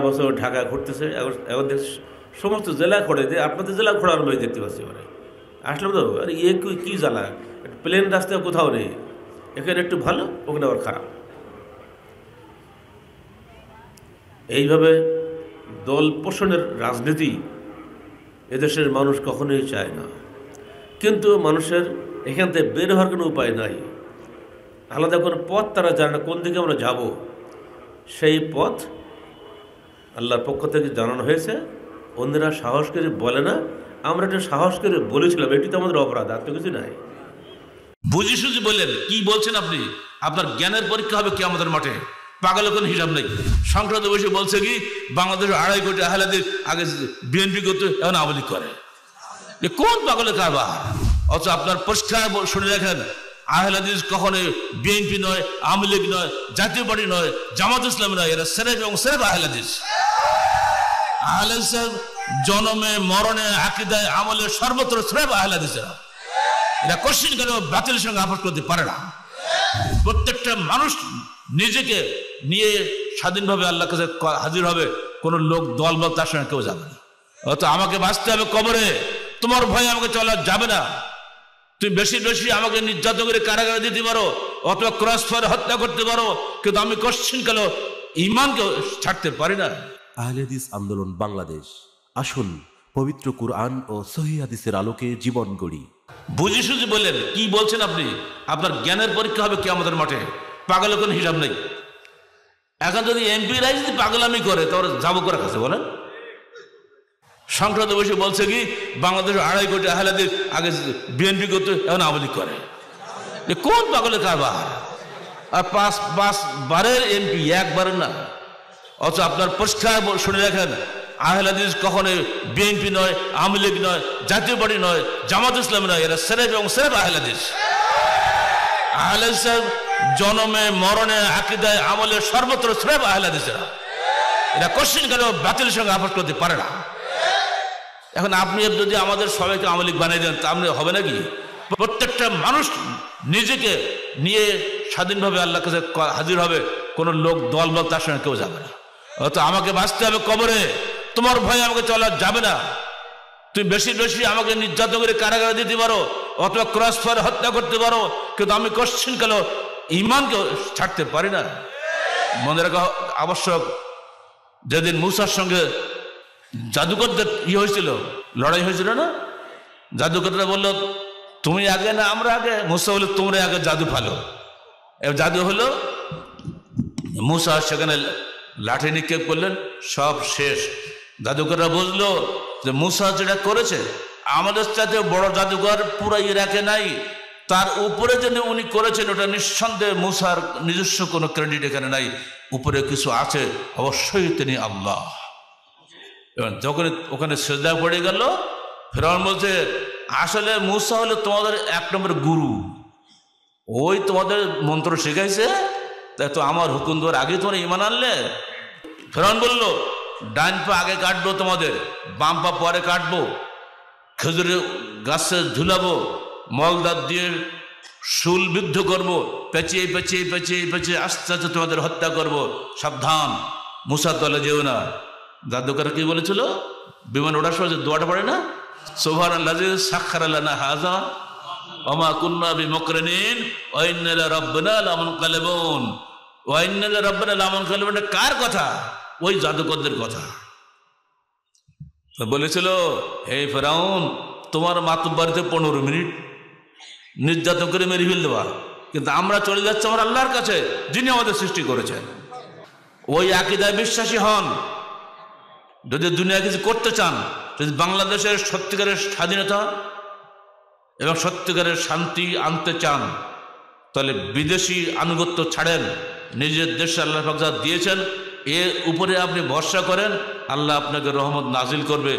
বছর ঢাকা ঘুরতেছে, এখন সমস্ত জেলা ঘোরে যে আপনাদের জেলা ঘোরার আমি দেখতে পাচ্ছি। মানে আসলাম তো, আর ইয়ে কী জ্বালা, প্লেন রাস্তায় কোথাও নেই, এখানে একটু ভালো ওখানে আবার খারাপ। এইভাবে দল পোষণের রাজনীতি এদেশের মানুষ কখনোই চায় না, কিন্তু মানুষের এখান থেকে বের হওয়ার কোনো উপায় নাই। আলাদা কোনো পথ তারা জানে না, কোন দিকে আমরা যাব। সেই পথ আল্লাহর পক্ষ থেকে জানানো হয়েছে। অন্যরা সাহস করে বলে না, আমরা একটু সাহস করে বলেছিলাম, এটি তো আমাদের অপরাধ, আর তো কিছু নাই। বুঝি সুঝি বললেন, কি বলছেন আপনি? আপনার জ্ঞানের পরীক্ষা হবে কি আমাদের মাঠে? পাগলের কোনো হিসাব নেই। সংসদে বসে বলছে কি বাংলাদেশের 2.5 কোটি আহলাদের আগে বিএনপি করতে, এখন আওয়ামী লীগ করে। কোন পাগলের কারবার? অথচ আপনার পরিষ্কার শুনে রাখেন, আহলাদিস কখনো বিএনপি নয়, আওয়ামী লীগ নয়, জাতীয় পার্টি নয়, জামাত ইসলাম নয়, এরা সেরেফ এবং সেরেফ আহলাদিস। আহলাদিস জনমে মরণে আকীদায় আমলে সর্বত্র সেরেফ আহলাদিসেরা। এরা কোশ্চিন কেন বাতিলের সঙ্গে আপোষ করতে পারে না। প্রত্যেকটা মানুষ নিজেকে নিয়ে স্বাধীনভাবে আল্লাহর কাছে হাজির হবে, কোন লোক দল বল তার সঙ্গে কেউ যাবে না। অত আমাকে বাঁচতে হবে কবরে, তোমার ভয়ে আমাকে চলা যাবে না। তুমি বেশি বেশি আমাকে নির্যাতন করে কারাগারে দিতে পারো, অথবা ক্রস ফায়ারে হত্যা করতে পারো, কিন্তু আমি কোশ্চিন কেন ঈমানকে ছাড়তে পারি না। আহলে হাদিস আন্দোলন বাংলাদেশ, আসুন পবিত্র কুরআন ও সহিহ হাদিসের আলোকে জীবন গড়ি। বুঝি সুঝি বললেন, কি বলছেন আপনি? আপনার জ্ঞানের পরীক্ষা হবে কি আমাদের মাঠে? পাগলের কোনো হিসাব নেই। এখন যদি এমপিরাই যদি পাগলামি করে, তাহলে যাবো করে কাছে বলেন। সংসদে বসে বলছে কি বাংলাদেশের 2.5 কোটি আহলাদের আগে বিএনপি করতে, এখন আওয়ামী লীগ করে। কোন পাগলের কারবার? আর 5 বারের এমপি, একবারের না। অথচ আপনার পরিষ্কার শুনে রাখেন, আহলাদিস কখনো বিএনপি নয়, আওয়ামী লীগ নয়, জাতীয় পার্টি নয়, জামাত ইসলাম নয়, এরা সেরেফ এবং সেরেফ আহলাদিস। আহলাদিস জনমে মরণে আকীদায় আমলে সর্বত্র সেরেফ আহলাদিসেরা। এরা কোশ্চিন কেন বাতিলের সঙ্গে আপোষ করতে পারে না। এখন আপনি যদি আমাদের সবাইকে আওয়ামী লীগ বানিয়ে দেন, তা আপনি হবে নাকি? প্রত্যেকটা মানুষ নিজেকে নিয়ে স্বাধীনভাবে আল্লাহর কাছে হাজির হবে, কোন লোক দল বল তার সঙ্গে কেউ যাবে না। অত আমাকে বাঁচতে হবে কবরে, তোমার ভয়ে আমাকে চলা যাবে না। তুমি বেশি বেশি আমাকে নির্যাতন করে কারাগারে দিতে পারো, অথবা ক্রস ফায়ারে হত্যা করতে পারো, কিন্তু আমি কোশ্চিন কেন ঈমানকে ছাড়তে পারি না। মনে রাখা আবশ্যক, যেদিন মূসার সঙ্গে জাদুকরদের হয়েছিল, লড়াই হয়েছিল না, জাদুকররা বললো তুমি আগে না আমরা আগে। মূসা বললো তোমরা আগে জাদু ফালো। এবার জাদু হলো, মূসা সেখানে লাঠি নিক্ষেপ করলেন, সব শেষ। জাদুকররা বুঝলো যে মূসা যেটা করেছে, আমাদের সাথে বড় জাদুকর পুরো ইরাকে নাই, তার উপরে যেন উনি করেছেন ওটা নিঃসন্দেহে মূসার নিজস্ব কোনো ক্রেডিট এখানে নাই, উপরে কিছু আছে, অবশ্যই তিনি আল্লাহ। এবং যখন ওখানে সেজদা পড়ে গেল, ফেরাউন বলছে আসলে মূসা হলো তোমাদের 1 নম্বর গুরু, ওই তোমাদের মন্ত্র শিখাইছে, তাই তো আমার হুকুম দেওয়ার আগে তোমরা ঈমান আনলে। ফেরাউন বলল ডান পা আগে কাটবো তোমাদের, বাম পা পরে কাটবো, খেজুরের গাছে ঝুলাবো, মলদার দিয়ে শুল বিদ্ধ করবো, পেঁচিয়ে পেঁচিয়ে পেঁচিয়ে পেঁচিয়ে আস্তে আস্তে তোমাদের হত্যা করবো, সাবধান মূসা তলে যেও না। জাদুকর কি বলেছিল? বিমান ওঠার সময় যে দোয়াটা পড়ে না, সুবহানাল্লাযী সাখখারা লানা হাযা ওয়া মা কুন্না বিমুকরিনিন ওয়া ইন্না ইলা রাব্বিনা লামুনকালিবুন। ওয়া ইন্না ইলা রাব্বিনা লামুনকালিবুন কার কথা? ওই জাদুকরদের কথা। বলেছিল হে ফেরাউন, তোমার মাতুব্বাড়িতে 15 মিনিট নির্যাতন করে মেরে ফেল দেওয়া, কিন্তু আমরা চলে যাচ্ছি আমার আল্লাহর কাছে, যিনি আমাদের সৃষ্টি করেছেন। ওই আকীদায় বিশ্বাসী হন। যদি দুনিয়া কিছু করতে চান, যদি বাংলাদেশের সত্যিকারের স্বাধীনতা এবং সত্যিকারের শান্তি আনতে চান, তাহলে বিদেশি আনুগত্য ছাড়েন, নিজের দেশে আল্লাহ পাক যা দিয়েছেন এর উপরে আপনি ভরসা করেন, আল্লাহ আপনাকে রহমত নাজিল করবে।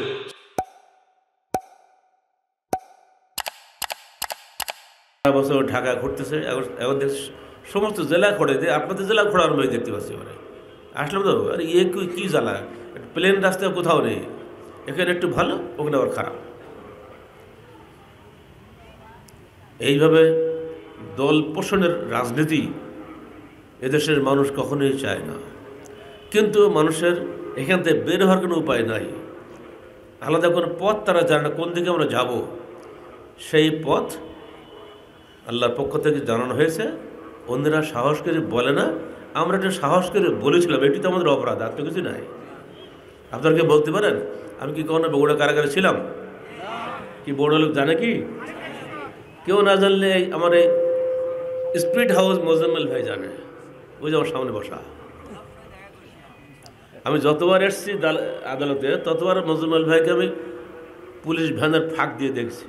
বছর ঢাকা ঘুরতেছে, এখন সমস্ত জেলা ঘোরে যে আপনাদের জেলা ঘোরার আমি দেখতে পাচ্ছি। মানে আসলাম তো, আর ইয়ে কী জ্বালা, প্লেন রাস্তায় কোথাও নেই, এখানে একটু ভালো ওখানে আবার খারাপ। এইভাবে দল পোষণের রাজনীতি এদেশের মানুষ কখনোই চায় না, কিন্তু মানুষের এখান থেকে বের হওয়ার কোনো উপায় নাই, আলাদা কোনো পথ তারা জানে না কোন দিকে আমরা যাব। সেই পথ আল্লাহর পক্ষ থেকে জানানো হয়েছে, অন্যরা সাহস করে বলে না, আমরা একটা সাহস করে বলেছিলাম, এটি তো আমাদের অপরাধ, আর তো কিছু নাই। আপনারা কি বলতে পারেন আমি কি কখনো বগুড়া কারাগারে ছিলাম? কি বড় লোক জানে কি? কেউ না জানলে আমার এই স্পিরিট হাউস মোজাম্মেল ভাই জানে, ওই যে আমার সামনে বসা। আমি যতবার এসেছি আদালতে ততবার মোজাম্মেল ভাইকে আমি পুলিশ ভ্যানের ফাঁক দিয়ে দেখছি।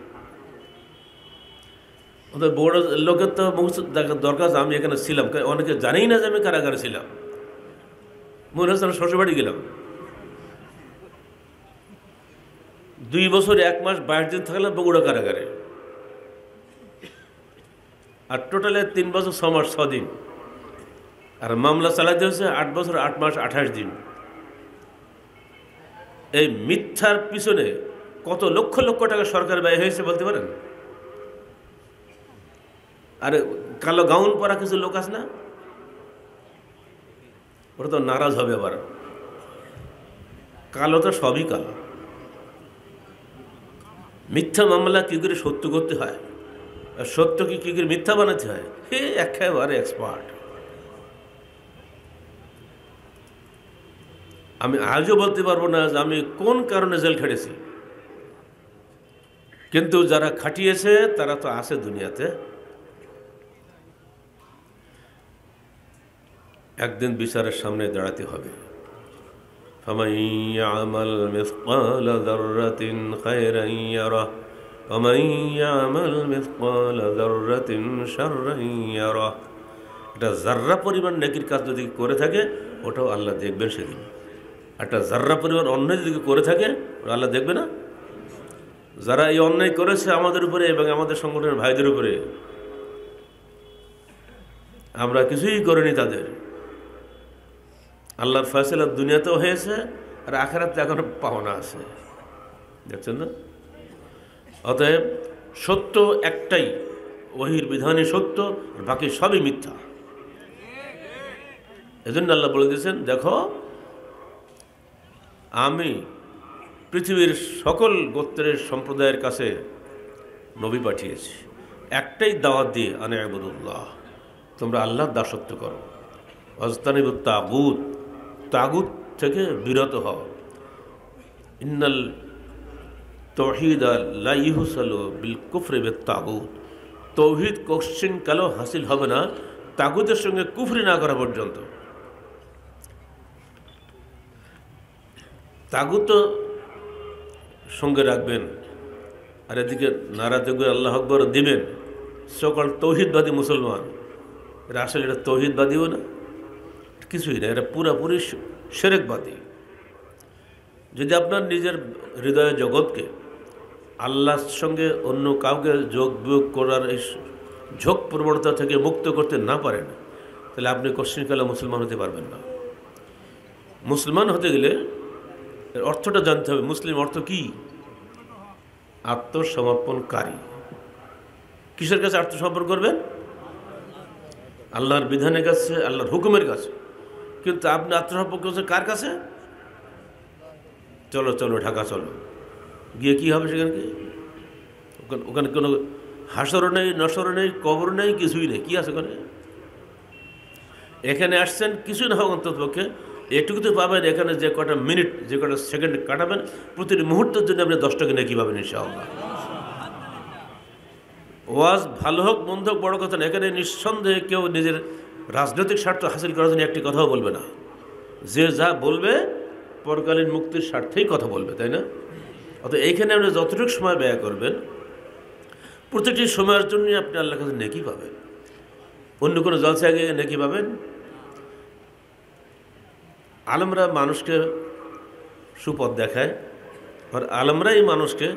ওদের বড় লোকের তো মুখ দেখার দরকার, আমি এখানে ছিলাম, অনেকে জানেই না যে আমি কারাগারে ছিলাম। মনে হচ্ছে আমি শ্বশুরবাড়ি গেলাম। 2 বছর 1 মাস 22 দিন থাকলাম বগুড়া কারাগারে, আর টোটালে 3 বছর 6 মাস 6 দিন, আর মামলা চালাতে হয়েছে 8 বছর 8 মাস 28 দিন। এই মিথ্যার পিছনে কত লক্ষ লক্ষ টাকা সরকার ব্যয় হয়েছে বলতে পারেন? আরে কালো গাউন পরা কিছু লোক আছে না, ওরা তো নারাজ হবে আবার। কালো তো সবই কালো। মিথ্যা মামলা কী করে সত্য করতে হয়, আর সত্যকে কী করে মিথ্যা বানাতে হয়, হে একেবারে এক্সপার্ট। আমি আজও বলতে পারবো না যে আমি কোন কারণে জেল খেটেছি, কিন্তু যারা খাটিয়েছে তারা তো আছে দুনিয়াতে। একদিন বিচারের সামনে দাঁড়াতে হবে। فمن يعمل مثقال ذرة خيرا يره ومن يعمل مثقال ذرة شرا يره। একটা জাররা পরিমাণ নেকির কাজ যদি করে থাকে ওটাও আল্লাহ দেখবেন সেদিন। একটা জাররা পরিমাণ অন্যায় যদি করে থাকে ওটা আল্লাহ দেখবে না? যারা এই অন্যায় করেছে আমাদের উপরে এবং আমাদের সংগঠনের ভাইদের উপরে, আমরা কিছুই করিনি তাদের। আল্লাহর ফয়সালা দুনিয়াতেও হয়েছে, আর আখিরাতে এখনো পাওনা আছে, দেখছেন না? অতএব সত্য একটাই, ওহীর বিধানই সত্য, আর বাকি সবই মিথ্যা। এজন্য আল্লাহ বলে দিয়েছেন, দেখো আমি পৃথিবীর সকল গোত্রের সম্প্রদায়ের কাছে নবী পাঠিয়েছি, একটাই দাওয়াত দিয়ে, আনে ইবুদুল্লাহ, তোমরা আল্লাহর দাসত্ব করো, ওয়াজতানিবুত তাগুত, তাগুত থেকে বিরত হও। ইন্নাল তাওহীদ লা ইহসালু বিল কুফরি বিত তাগুত, তৌহিদ কোশ্চিন কালো হাসিল হবে না তাগুতের সঙ্গে কুফরি না করা পর্যন্ত। তাগুত সঙ্গে রাখবেন, আর এদিকে নারা দেখবেন আল্লাহ আকবর দিবেন সকল তৌহিদবাদী মুসলমান। এরা আসলে এটা তৌহিদবাদীও না, কিছুই না, এরা পুরাপুরি শিরকবাদী। যদি আপনার নিজের হৃদয় জগৎকে আল্লাহর সঙ্গে অন্য কাউকে যোগ বিয়োগ করার এই ঝোঁক প্রবণতা থেকে মুক্ত করতে না পারেন, তাহলে আপনি কোশ্চিনকালে মুসলমান হতে পারবেন না। মুসলমান হতে গেলে এর অর্থটা জানতে হবে। মুসলিম অর্থ কি? আত্মসমর্পণকারী। কিসের কাছে আত্মসমর্পণ করবেন? আল্লাহর বিধানের কাছে, আল্লাহর হুকুমের কাছে। কিন্তু আপনি আত্মসমর্পণ করছেন কার কাছে? চলো চলো ঢাকা চলো, গিয়ে কি হবে সেখানে? কি ওখানে কোনো হাসরও নেই, নসরও নেই, কবর নেই, কিছুই নেই। কি আছে ওখানে? এখানে আসছেন কিছু না হোক অন্তত পক্ষে এটুকু তো পাবেন, এখানে যে কটা মিনিট, যে কটা সেকেন্ড কাটাবেন, প্রতিটি মুহূর্তের জন্য আপনি 10 টাকা নেকি পাবেন ইনশাআল্লাহ। ওয়াজ ভালো হোক মন্দ হোক বড় কথা না, এখানে নিঃসন্দেহে কেউ নিজের রাজনৈতিক স্বার্থ হাসিল করার জন্য একটি কথাও বলবে না। যে যা বলবে পরকালীন মুক্তির স্বার্থেই কথা বলবে, তাই না? অত এইখানে আপনি যতটুকু সময় ব্যয় করবেন, প্রতিটি সময়ের জন্য আপনি আল্লাহর কাছে নেকি পাবেন। অন্য কোনো জলসায় গিয়ে নেকি পাবেন? আলেমরা মানুষকে সুপথ দেখায়, আর আলেমরাই মানুষকে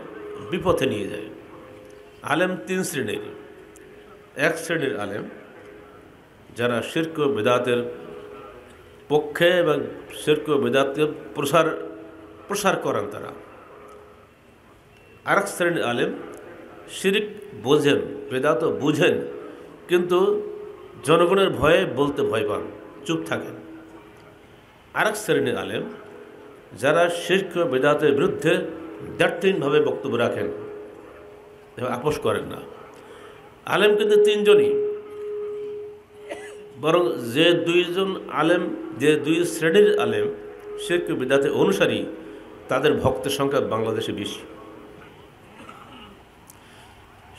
বিপথে নিয়ে যায়। আলেম 3 শ্রেণীর। এক শ্রেণীর আলেম যারা শিরক ও বিদআতের পক্ষে এবং শিরক ও বিদআতের প্রসার করেন তারা। আরেক শ্রেণীর আলেম শিরক বোঝেন, বেদাতও বুঝেন, কিন্তু জনগণের ভয়ে বলতে ভয় পান, চুপ থাকেন। আরেক শ্রেণীর আলেম যারা শিরক ও বিদআতের বিরুদ্ধে দ্ব্যর্থহীনভাবে বক্তব্য রাখেন এবং আপোষ করেন না। আলেম কিন্তু তিনজনই, বরং যে দুইজন আলেম, যে দুই শ্রেণীর আলেম শিরক ও বিদআতের অনুসারী, তাদের ভক্তের সংখ্যা বাংলাদেশে বেশি।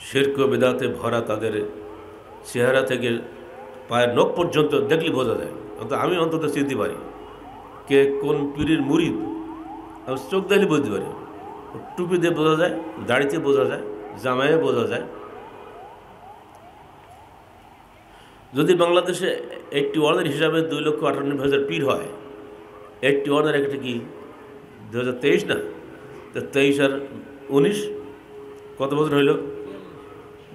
শিরক ও বিদআতে ভরা তাদের চেহারা থেকে পায়ের নখ পর্যন্ত দেখলে বোঝা যায়, আমি অন্তত চিনতে পারি কে কোন পীরের মুরিদ। আমি চোখ দেখলে বুঝতে পারি, টুপি দিয়ে বোঝা যায়, দাড়িতে বোঝা যায়, জামায়ে বোঝা যায়। যদি বাংলাদেশে 81 হিসাবে 2,98,000 পীর হয়, 81 একটা কি 2023 না, তো 23 আর 19 কত বছর হইল?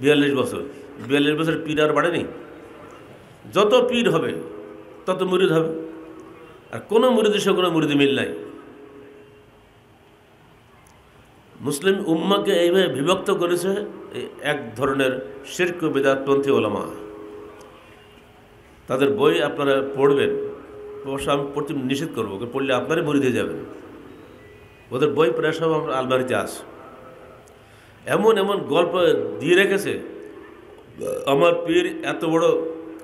42 বছর। 42 বছর পীর আর বাড়েনি। যত পীর হবে তত মুরিদ হবে, আর কোনো মুরিদের সঙ্গে কোনো মুরিদ মিল নাই। মুসলিম উম্মাকে এইভাবে বিভক্ত করেছে এক ধরনের শিরক ও বিদআতপন্থী ওলামা। তাদের বই আপনারা পড়বেন, অবশ্য আমি পড়তে নিষেধ করবো, পড়লে আপনারই মুরিদ হয়ে যাবেন। ওদের বই প্রায় সব আমার আলমারিতে আছে। এমন এমন গল্প দিয়ে রেখেছে। আমার পীর এত বড়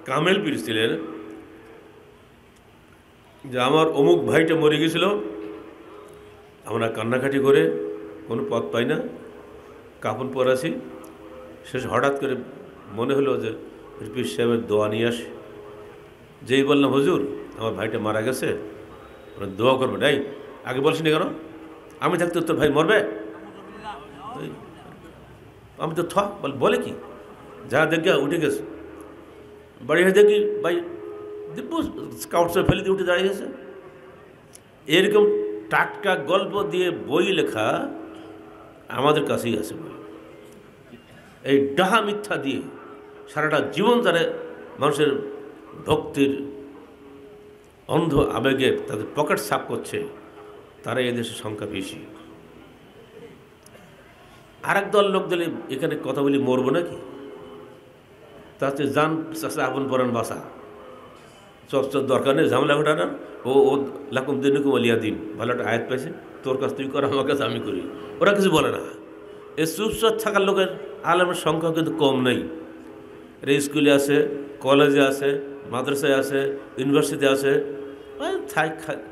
কামেল পীর ছিলেন যে আমার অমুক ভাইটা মরে গেছিল, আমরা কান্নাকাটি করে কোনো পথ পাই না, কাপড় পরাছি, শেষ হঠাৎ করে মনে হলো যে পীর সাহেবের দোয়া নিয়ে আসে। যেই বললাম হুজুর আমার ভাইটা মারা গেছে, দোয়া করবে। নাই আগে বলছিনি কেন? আমি থাকতে তোর ভাই মরবে? আমি তো বলে কি, যা দেখে উঠে গেছে, বাড়ি হয়ে দেখি ভাই দিব্য স্কাউটসে ফেলে দিয়ে উঠে দাঁড়িয়ে গেছে। এরকম টাটকা গল্প দিয়ে বই লেখা আমাদের কাছেই আছে বই। এই ডাহা মিথ্যা দিয়ে সারাটা জীবন তারা মানুষের ভক্তির অন্ধ আবেগে তাদের পকেট সাফ করছে, তারা এদেশের সংখ্যা বেশি। আর এক দল লোক দিলে এখানে কথা বলি মরবো নাকি, তাতে যান আপন পরান বাসা, সব দরকার নেই ঝামেলা ঘটানোর। ও লাকুম দিনুকুম আলিয়া দিন, ভালো একটা আয়াত পাইছে, তোর কাছ তুই কর, আমার কাছে আমি করি। ওরা কিছু বলে না। এই চুপচাপ থাকার লোকের আলেমের সংখ্যা কিন্তু কম নেই। এরা স্কুলে আছে, কলেজে আছে, মাদ্রাসায় আছে, ইউনিভার্সিটিতে আছে,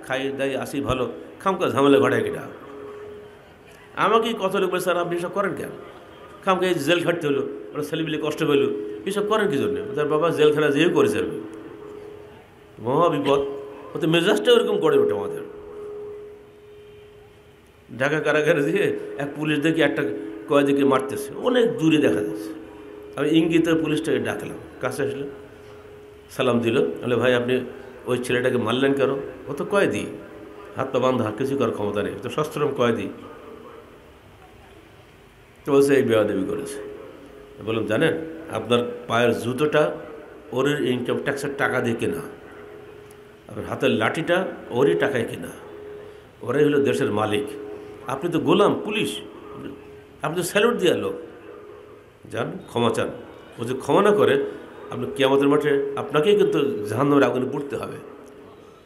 খাই দাই আসি ভালো, খামকা ঝামেলা ঘটায় কিনা। আমাকে কত লোক বলে স্যার আপনি এসব করেন কেন? খামকা এই জেল খাটতে হলো, ওরা ছেলেপিলে কষ্ট পেলো, এসব করেন কি জন্যে? তার বাবা জেলখানা যেয়েও করেছে, মহা বিপদ। ওতে মেজাজটা ওরকম করে ওঠে আমাদের। ঢাকা কারাগারে দিয়ে এক পুলিশ দেখি একটা কয়েদিকে মারতেছে, অনেক দূরে দেখা যাচ্ছে। আমি ইঙ্গিতে পুলিশটাকে ডাকলাম, কাছে আসলাম, সালাম দিল, বলে ভাই আপনি ওই ছেলেটাকে মারলেন কেন? ও তো কয়েদি, হাত পা বান্ধা, কিছু করার ক্ষমতা নেই, তো সশ্রম কয়েদি। তো বলছে এই বেয়াদবি করেছে। বললাম জানেন আপনার পায়ের জুতোটা ওর ইনকাম ট্যাক্সের টাকা দিয়ে কেনা, আপনার হাতের লাঠিটা ওরই টাকায় কেনা, ওরাই হলো দেশের মালিক। আপনি তো গোলাম, পুলিশ, আপনি তো স্যালুট দেওয়ার লোক, যান ক্ষমা চান। ও যদি ক্ষমা না করে আপনি কিয়ামতের মাঠে আপনাকেই কিন্তু জাহান্নামের আগুনে পড়তে হবে।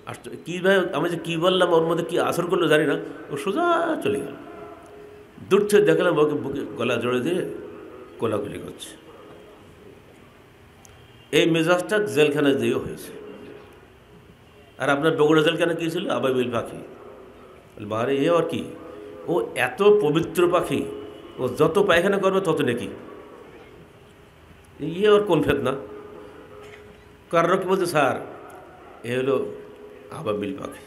আর কী ভাই আমি যে কী বললাম, ওর মধ্যে কী আসর করলো জানি না, ও সোজা চলে গেল। দূর থেকে দেখলাম ওকে বুকে গলা জড়ে দিয়ে কোলাকুলি করছে। এই মেজাজটা জেলখানায় দিয়েও হয়েছে। আর আপনার বগুড়া জেলখানা কী ছিল? আবাবিল পাখি। বারে এ আর কি, ও এত পবিত্র পাখি, ও যত পায়খানা করবে তত নাকি। ইয়ে ওর কোন ফেতনা? কারণ কি বলছে স্যার এ হলো আবাবিল পাখি,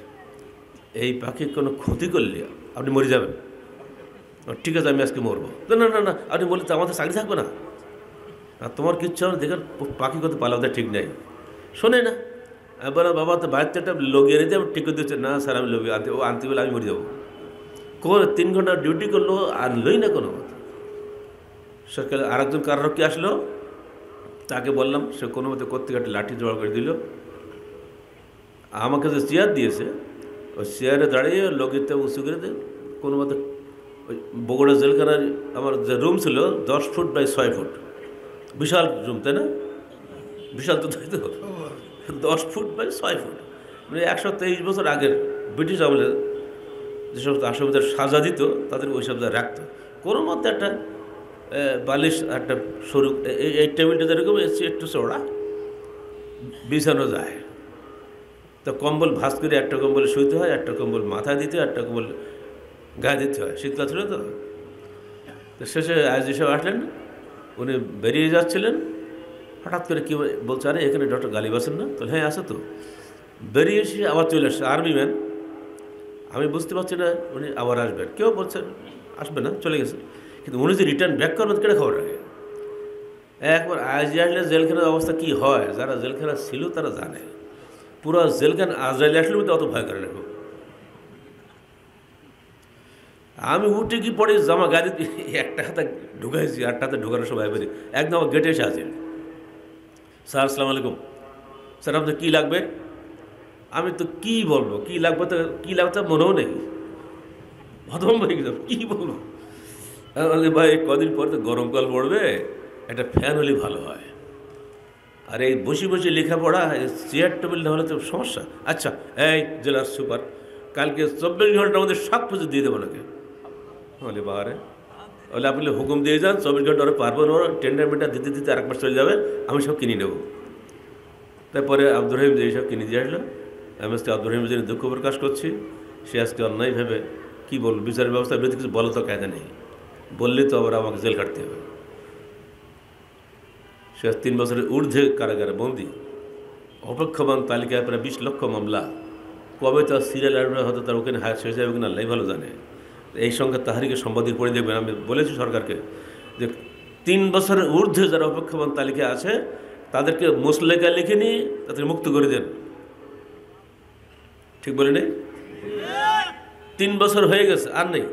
এই পাখির কোনো ক্ষতি করলে আপনি মরে যাবেন। ঠিক আছে আমি আজকে মরবো। না না না, আপনি বললে তো আমাদের চাকরি থাকবে না, আর তোমার কিচ্ছু হবে দেখেন পাখি কত পালাতে ঠিক নেই, শোনে না। বলো বাবা তো বাইরে একটা লগিয়ে নিতে আমি ঠিক করে দিচ্ছে, না স্যার আমি লগিয়ে আনতে, ও আনতে বলে আমি মরে যাবো। কোন 3 ঘন্টা ডিউটি করলো, আনলোই না কোনো মতো। সরকার আরেকজন কারারক্ষী আসলো, তাকে বললাম, সে কোনো মতো কোত্থেকে একটা লাঠি জোগাড় করে দিল। আমাকে যে চেয়ার দিয়েছে, ওই চেয়ারে দাঁড়িয়ে লগিতে উঁচু করে দিয়ে কোনো মতো ওই বগুড়া জেলখানার আমার যে রুম ছিল 10 ফুট বাই 6 ফুট, বিশাল রুম, তাই না? বিশাল তো, তাই তো, 10 ফুট বাই 6 ফুট, মানে 123 বছর আগের ব্রিটিশ আমলের যে সমস্ত আসামিদের সাজা দিত তাদের ওই সব জায়গায় রাখতো। কোনো মধ্যে একটা বালিশ, একটা সরু এই টেবিলটা যেরকম একটু চওড়া বিছানো যায়, তো কম্বল ভাঁজ করে একটা কম্বলে শুইতে হয়, একটা কম্বল মাথায় দিতে হয়, একটা কম্বল গায়ে দিতে হয়। শীতকাল ছিল তো। তো শেষে আইজি সাহেব আসলেন, উনি বেরিয়ে যাচ্ছিলেন, হঠাৎ করে কী বলছে, আরে এখানে ডক্টর গালিব আছেন না? তো হ্যাঁ আছে তো। বেরিয়ে এসে আবার চলে আসছে, আর্মি ম্যান। আমি বুঝতে পারছি না উনি আবার আসবেন, কেউ বলছে আসবে না, চলে গেছে। কিন্তু উনি যে রিটার্ন ব্যাক করবেন কেটে খবর রাখে। একবার আইজি আসলে জেলখানার অবস্থা কী হয়, যারা জেলখানা ছিল তারা জানে। পুরো জেলখানা আজরাইল আসলে মধ্যে অত ভয় করে রাখো। আমি উঠে কি পড়ে জামা গাড়ি একটা হাতে ঢুকাইছি, আটটা হাতে ঢুকানোর সময় বেরি একদম আমার গেটে এসে আছে, স্যার আসসালামু আলাইকুম, স্যার আপনার কী লাগবে? আমি তো কী বলবো, কী লাগবে তো কী লাগবে তো মনেও নেই, প্রথম হয়ে গেলাম কী বলবো। ভাই কদিন পর তো গরমকাল পড়বে, একটা ফ্যান হলে ভালো হয়, আর এই বসে বসে লেখাপড়া চেয়ার টেবিল না হলে তো সমস্যা। আচ্ছা এই জেলার সুপার, কালকে 24 ঘন্টার মধ্যে সব কিছু দিয়ে দেবো নাকি? বলে বাহারে, বলে আপনি হুকুম দিয়ে যান, 24 ঘন্টা ওরা পারবো না, টেন্ডার মেন্ডার দিতে দিতে আরেক মাস চলে যাবে, আমি সব কিনে নেব। তারপরে আব্দুর রহিম যে এইসব কিনে দিয়ে আসলো। আমি আজকে আব্দুর রহিমের জন্য দুঃখ প্রকাশ করছি, সে আজকে অন্যায় ভেবে কী বলবো, বিচারের ব্যবস্থার বিরুদ্ধে কিছু বলো তো কায়দা নেই, বললে তো আবার আমাকে জেল কাটতে হবে। সে 3 বছরের ঊর্ধ্বে কারাগারে বন্দি, অপেক্ষমান তালিকায় প্রায় 20 লক্ষ মামলা। কবে তার সিরিয়াল আসবে, হয়তো তার ওখানে হায়ার শেষ যাবে কিনা আল্লাহ ভালো জানে। এই সঙ্গে তাহারিকে সম্পাদিত পড়ে দেখবেন। আমি বলেছি সরকারকে যে 3 বছরের ঊর্ধ্বে যারা অপেক্ষমান তালিকায় আছে তাদেরকে মুসলেকা লিখে নিয়ে তাদের মুক্ত করে দেন। ঠিক বলে নেই? 3 বছর হয়ে গেছে আর নেই,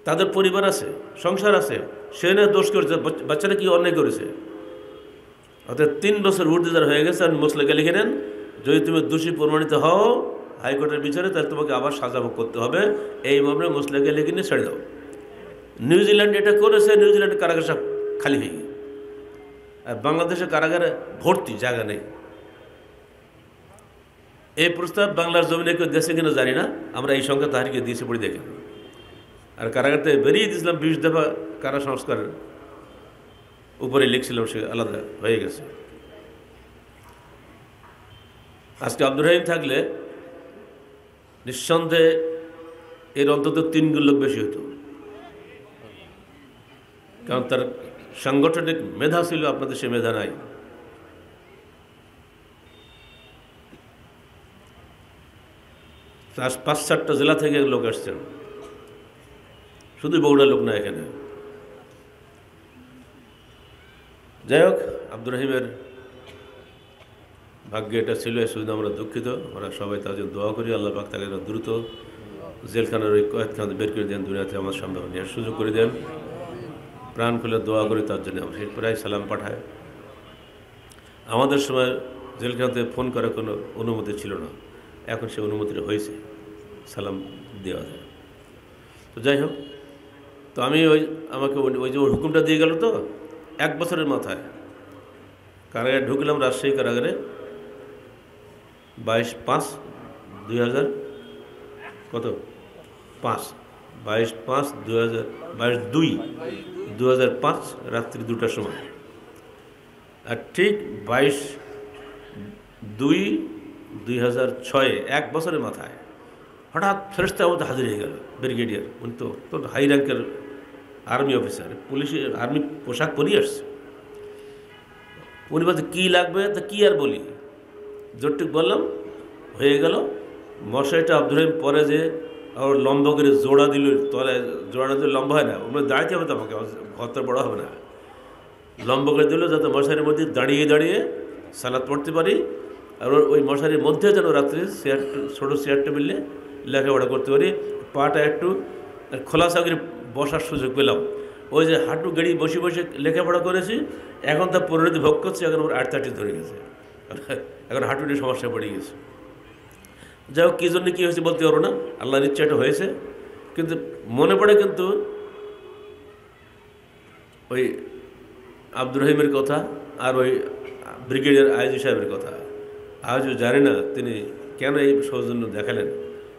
তাদের পরিবার আছে, সংসার আছে, সে না দোষ করেছে, বাচ্চারা কি অন্যায় করেছে। অর্থাৎ 3 বছর ঊর্ধ্বে যারা হয়ে গেছে, আর মুসলেকা লিখে নেন, যদি তুমি দোষী প্রমাণিত হও হাইকোর্টের বিচারে, তাহলে তোমাকে আবার সাজা ভোগ করতে হবে, এই মামলা মুসলেকা লিখে নিয়ে ছেড়ে দাও। নিউজিল্যান্ড এটা করেছে, নিউজিল্যান্ডের কারাগার সব খালি হয়ে গিয়ে, আর বাংলাদেশের কারাগারে ভর্তি, জায়গা নেই। এই প্রস্তাব বাংলার জমিনে কেউ দেশে কিনা জানি না, আমরা এই সংখ্যা তাহারিকে দিয়েছি পড়ে দেখেন। আর কারাগার থেকে বেরিয়ে দিয়েছিলাম 20 দফা কারা সংস্কারের উপরে লিখছিলাম, সে আলাদা হয়ে গেছে। আজকে আব্দুর রহিম থাকলে নিঃসন্দেহে এর অন্তত 3 গুণ লোক বেশি হতো, কারণ তার সাংগঠনিক মেধা ছিল, আপনাদের সে মেধা নাই। তার 5-4টা জেলা থেকে লোক আসছেন, শুধু বগুড়ার লোক না এখানে। যাই হোক, আব্দুর রহিমের ভাগ্যে এটা ছিল, শুধু আমরা দুঃখিত। আমরা সবাই তার জন্য দোয়া করি, আল্লাহ পাক তাকে দ্রুত জেলখানার ওই কয়েকখানা বের করে দেন, দুনিয়াতে আমার সামনে নেওয়ার সুযোগ করে দেন। প্রাণ খুলে দোয়া করি তার জন্য, সে প্রায় সালাম পাঠায়। আমাদের সময় জেলখানাতে ফোন করার কোনো অনুমতি ছিল না, এখন সে অনুমতিটা হয়েছে, সালাম দেওয়া যায়। তো যাই হোক, তো আমি আমাকে ওই যে হুকুমটা দিয়ে গেল, তো 1 বছরের মাথায় কারাগারে ঢুকলাম, রাজশাহী কারাগারে 22/5/2000 কত 5 22/5/2005 রাত্রি 2টার সময়। আর ঠিক 22/2/2006 1 বছরের মাথায় হঠাৎ ফেরেশতা মধ্যে হাজির হয়ে গেল ব্রিগেডিয়ার। উনি তো হাই র্যাঙ্কের আর্মি অফিসার, পুলিশের আর্মি পোশাক পরিয়ে আসছে। উনি বলতে কী লাগবে, তা কী আর বলি, যতটুক বললাম হয়ে গেল। মশাইটা আব্দুর রহিম পরে যে আর লম্বা করে জোড়া দিল, তলায় জোড়া দিলে লম্বা হয় না, ওগুলো দাঁড়িয়ে হবে তো, আমাকে ঘরটা বড় হবে না, লম্বা করে দিল যাতে মশারির মধ্যে দাঁড়িয়ে দাঁড়িয়ে সালাদ পড়তে পারি। আর ওই মশারির মধ্যে যেন রাত্রে ছোটো চেয়ার টেবিলে লেখাপড়া করতে পারি, পাটা একটু খোলাসা করে বসার সুযোগ পেলাম। ওই যে হাঁটু গেড়ি বসে বসে লেখাপড়া করেছি, এখন তা পরিণতি ভোগ করছে, এখন ওর 8:30 ধরে গেছে, এখন হাঁটুটি সমস্যা পড়ে গেছে। যাই হোক, কী জন্য কী হয়েছে বলতে পারবো না, আল্লাহর ইচ্ছা এটা হয়েছে। কিন্তু মনে পড়ে কিন্তু ওই আব্দুর রহিমের কথা আর ওই ব্রিগেডিয়ার আইজি সাহেবের কথা। আজও জানি না তিনি কেন এই সৌজন্য দেখালেন,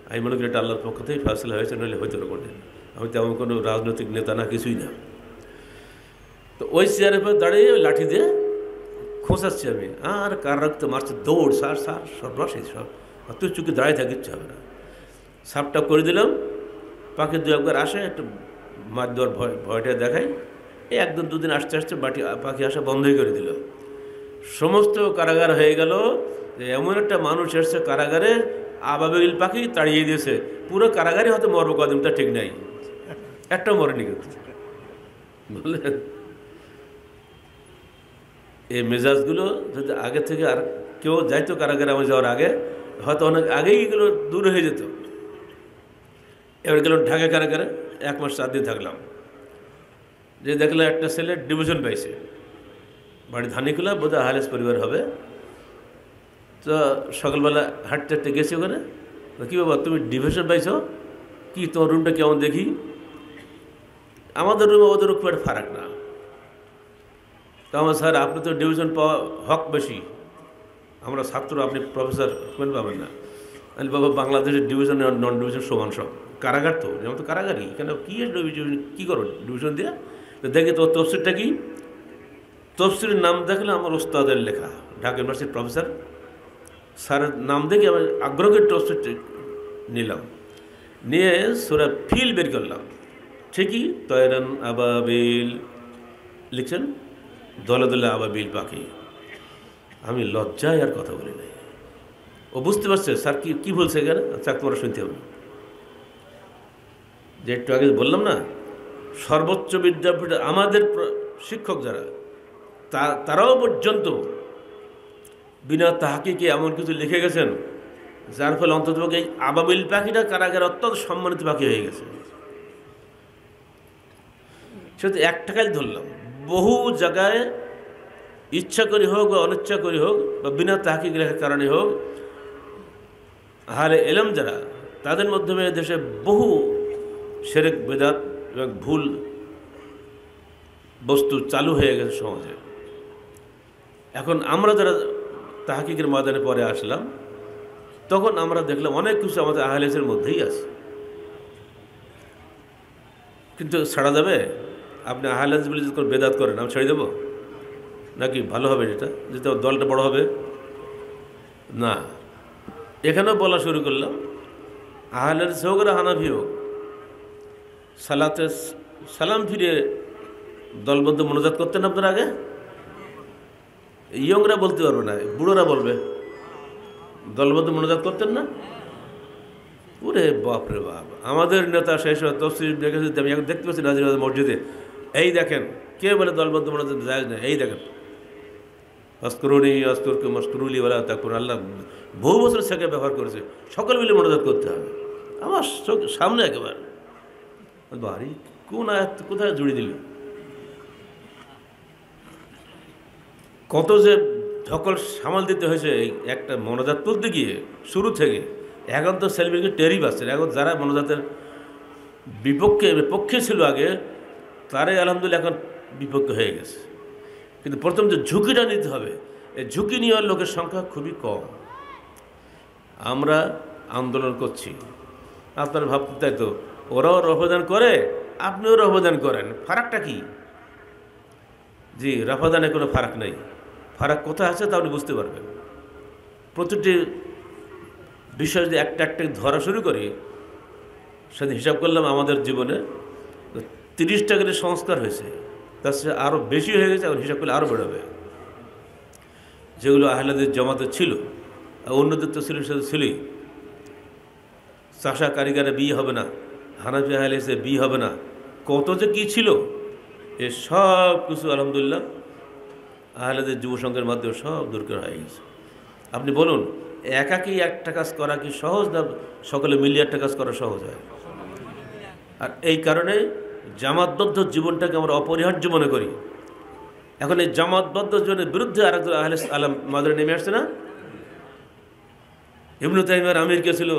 আমি মনে করি এটা আল্লাহর পক্ষ থেকে ফয়সালা হয়েছে, নইলে হয়তো না কোনদিন। আমি তেমন কোনো রাজনৈতিক নেতা না, কিছুই না। তো ওই চেয়ারের পর দাঁড়িয়ে ওই লাঠি দিয়ে খোঁচাচ্ছি আমি, আর কার রক্ত মারছে, দৌড় স্যার স্যার সর্বনাশ এই সব, আর তুই চুকি দাঁড়িয়ে থাকি, ইচ্ছে হবে না। সাপটা করে দিলাম, পাখি দু একবার আসে, একটু মার দেওয়ার ভয়টা দেখাই, এই একদিন দুদিন আস্তে আস্তে পাখি আসা বন্ধই করে দিল। সমস্ত কারাগার হয়ে গেল যে এমন একটা মানুষ এসছে কারাগারে, আবাবিল পাখি তাড়িয়ে দিয়েছে, পুরো কারাগারে হয়তো মরবো কদিন, তা ঠিক নাই, একটাও মরেনি। কিন্তু বললেন এই মেজাজগুলো যদি আগে থেকে আর কেউ যাইতো কারাগারে আমার যাওয়ার আগে, হয়তো অনেক আগেই এগুলো দূর হয়ে যেত। এবার গেল ঢাকা কারাগারে, 1 মাস 4 দিন থাকলাম। যে দেখলাম একটা ছেলে ডিভিশন পাইছে, বাড়ি ধানিকুলা, বোধহয় হালেস পরিবার হবে। তো সকালবেলা হাঁটতে হাঁটতে গেছি ওখানে, কী বাবা তুমি ডিভিশন পাইছো, কি তোমার রুমটা কেমন দেখি? আমাদের রুমে ওদের খুব একটা ফারাক না। তো আমার স্যার আপনি তো ডিভিশন পাওয়া হক বেশি, আমরা ছাত্র, আপনি প্রফেসর কেন পাবেন না? আমি বাবা বাংলাদেশের ডিভিশন নন ডিভিশন সমান সব, কারাগার তো যেমন তো কারাগারই, কেন কী ডিভিশন কী করো ডিভিশন দিয়ে? তো দেখি তো তফসিরটা কি, তফসিরের নাম দেখলে আমার ওস্তাদের লেখা, ঢাকা ইউনিভার্সিটির প্রফেসর স্যারের নাম দেখে আমি আগ্রহের তফসিরটা নিলাম, নিয়ে সূরা ফিল বের করলাম। ঠিকই তয়রান আবাবিল লিখছেন, দলে দলে আবাবিল পাখি। আমি লজ্জায় আর কথা বলি নাই। ও বুঝতে পারছে স্যার কি বলছে এখানে, আচ্ছা তোমরা শুনতে হবে। যে একটু আগে বললাম না, সর্বোচ্চ বিদ্যাপীঠে আমাদের শিক্ষক যারা, তারাও পর্যন্ত বিনা তাহাকিকে এমন কিছু লিখে গেছেন, যার ফলে অন্ততপক্ষে এই আবাবিল পাখিটা কারাগারে অত্যন্ত সম্মানিত পাখি হয়ে গেছে। সেটা একটা কাজ ধরলাম, বহু জায়গায় ইচ্ছা করি হোক বা অনিচ্ছা করি হোক বা বিনা তাহকিক লেখার কারণে হোক, আহলে ইলম যারা, তাদের মাধ্যমে দেশে বহু শিরক বিদআত এবং ভুল বস্তু চালু হয়ে গেছে সমাজে। এখন আমরা যারা তাহকিকের ময়দানে পরে আসলাম, তখন আমরা দেখলাম অনেক কিছু আমাদের আহলে হাদিসের মধ্যেই আছে। কিন্তু ছাড়া যাবে? আপনি আহলে হাদিস বলে যদি কোনো বেদাত করেন, আমি ছেড়ে দেবো নাকি? ভালো হবে যেটা, যেটা দলটা বড় হবে না। এখানেও বলা শুরু করলাম, আহলে হাদিস হোক আর হানাফি হোক, সালাতে সালাম ফিরে দলবদ্ধ মোনাজাত করতেন আপনার আগে? ইয়ংরা বলতে পারবে না, বুড়োরা বলবে, দলবদ্ধ মোনাজাত করতেন না? ওরে বাপ রে বাপ, আমাদের নেতা শেষ হয় তফসির দেখেছি, আমি এখন দেখতে পাচ্ছি নাজিরাবাদ মসজিদে, এই দেখেন কে বলে দলবদ্ধ মোনাজাত যায় না, এই দেখেন আস্করুনি আস্করকে মাস্করুলি বলা তারপর আল্লাহ বহু বছর থেকে ব্যবহার করেছে, সকল মিলে মোনাজাত করতে হবে। আমার সামনে একেবারে বাড়ি কোন আয়াত কোথায় জুড়ে দিল, কত যে ধকল সামাল দিতে হয়েছে এই একটা মোনাজাত তুলতে গিয়ে শুরু থেকে। এখন তো সেলিব্রিটি টেরই পাচ্ছেন, এখন যারা মোনাজাতের পক্ষে ছিল আগে, তারাই আলহামদুলিল্লাহ এখন বিপক্ষে হয়ে গেছে। কিন্তু প্রথম যে ঝুঁকিটা নিতে হবে, এই ঝুঁকি নেওয়ার লোকের সংখ্যা খুবই কম। আমরা আন্দোলন করছি, আপনারা ভাবতে তাই তো, ওরাও রফদান করে আপনিও রফদান করেন, ফারাকটা কি? জি, রফদানে কোনো ফারাক নেই। ফারাক কোথায় আছে তা আপনি বুঝতে পারবেন। প্রতিটি বিষয় যদি একটা একটা ধরা শুরু করি, সেদিন হিসাব করলাম আমাদের জীবনে 30টা করে সংস্কার হয়েছে, তার সাথে আরও বেশি হয়ে গেছে, এখন হিসাব করলে আরও বেরোবে। যেগুলো আহলে হাদিস জামাতে ছিল, আর অন্যদের তো ছিল, সেটা ছিলই। চাষা কারিগরে বিয়ে হবে না, হানাফি আহলে হাদিসে বিয়ে হবে না, কত যে কী ছিল, এ সব কিছু আলহামদুলিল্লাহ আহলে হাদিস যুব সংঘের মাধ্যমে সব দূর করা হয়ে গেছে। আপনি বলুন, একাকি একটা কাজ করা কি সহজ, না সকলে মিলিয়ে একটা কাজ করা সহজ হয়? আর এই কারণে জামাতবদ্ধ জীবনটাকে আমরা অপরিহার্য মনে করি। এখন এই জামাতবদ্ধ জীবনের বিরুদ্ধে আরেকজন আহলে আলম মাদারে নেমে আসছে না? ইবনে তাইমিয়ার আমির কে ছিল,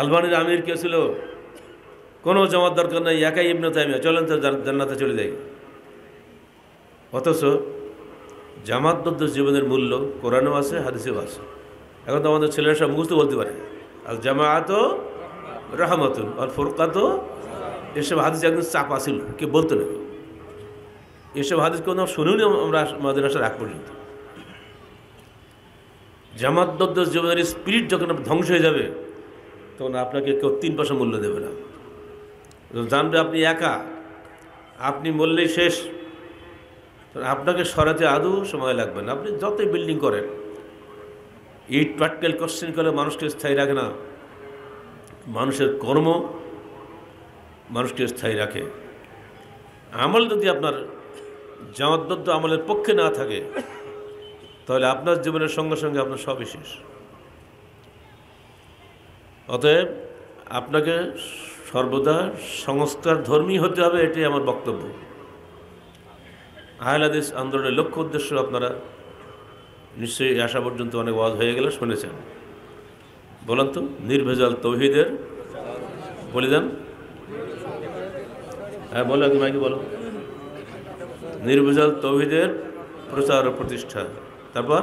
আলবানির আমির কে ছিল? কোনো জামাত দরকার নাই, একাই ইবনে তাইমিয়া, চলেন তো জান্নাতে চলে যাই। অথচ জামাতবদ্ধ জীবনের মূল্য কোরআনেও আছে, হাদিসেও আছে। এখন তো আমাদের ছেলেরা সব মুখস্থ বলতে পারে, আল জামাআত রাহমাতুন আর ফুরকাত, এসব হাদিস একদম চাপা ছিল, কে বলতো না। এসব হাদিস কোনো শুনিনি আমরা আমাদের আসার আগ পর্যন্ত। জামাতবদ্ধ জীবনের স্পিরিট যখন ধ্বংস হয়ে যাবে তখন আপনাকে কেউ 3 পয়সা মূল্য দেবে না। জানবে আপনি একা, আপনি মরলেই শেষ, আপনাকে সরাতে আদৌ সময় লাগবে না। আপনি যতই বিল্ডিং করেন, ইট পাটকেল কোশ্চেন করে মানুষকে স্থায়ী রাখে না, মানুষের কর্ম মানুষকে স্থায়ী রাখে। আমল যদি আপনার জামাতবদ্ধ আমলের পক্ষে না থাকে তাহলে আপনার জীবনের সঙ্গে সঙ্গে আপনার সবই শেষ। অতএব আপনাকে সর্বদা সংস্কার ধর্মী হতে হবে, এটাই আমার বক্তব্য। আহলে হাদিস আন্দোলনের লক্ষ্য উদ্দেশ্য আপনারা নিশ্চয়ই আসা পর্যন্ত অনেক ওয়াজ হয়ে গেলে শুনেছেন। বলেন তো, নির্ভেজাল তৌহিদের বলিদান। হ্যাঁ বলো, কি মাইকে বলো। নির্ভেজাল তৌহিদের প্রচার ও প্রতিষ্ঠা, তারপর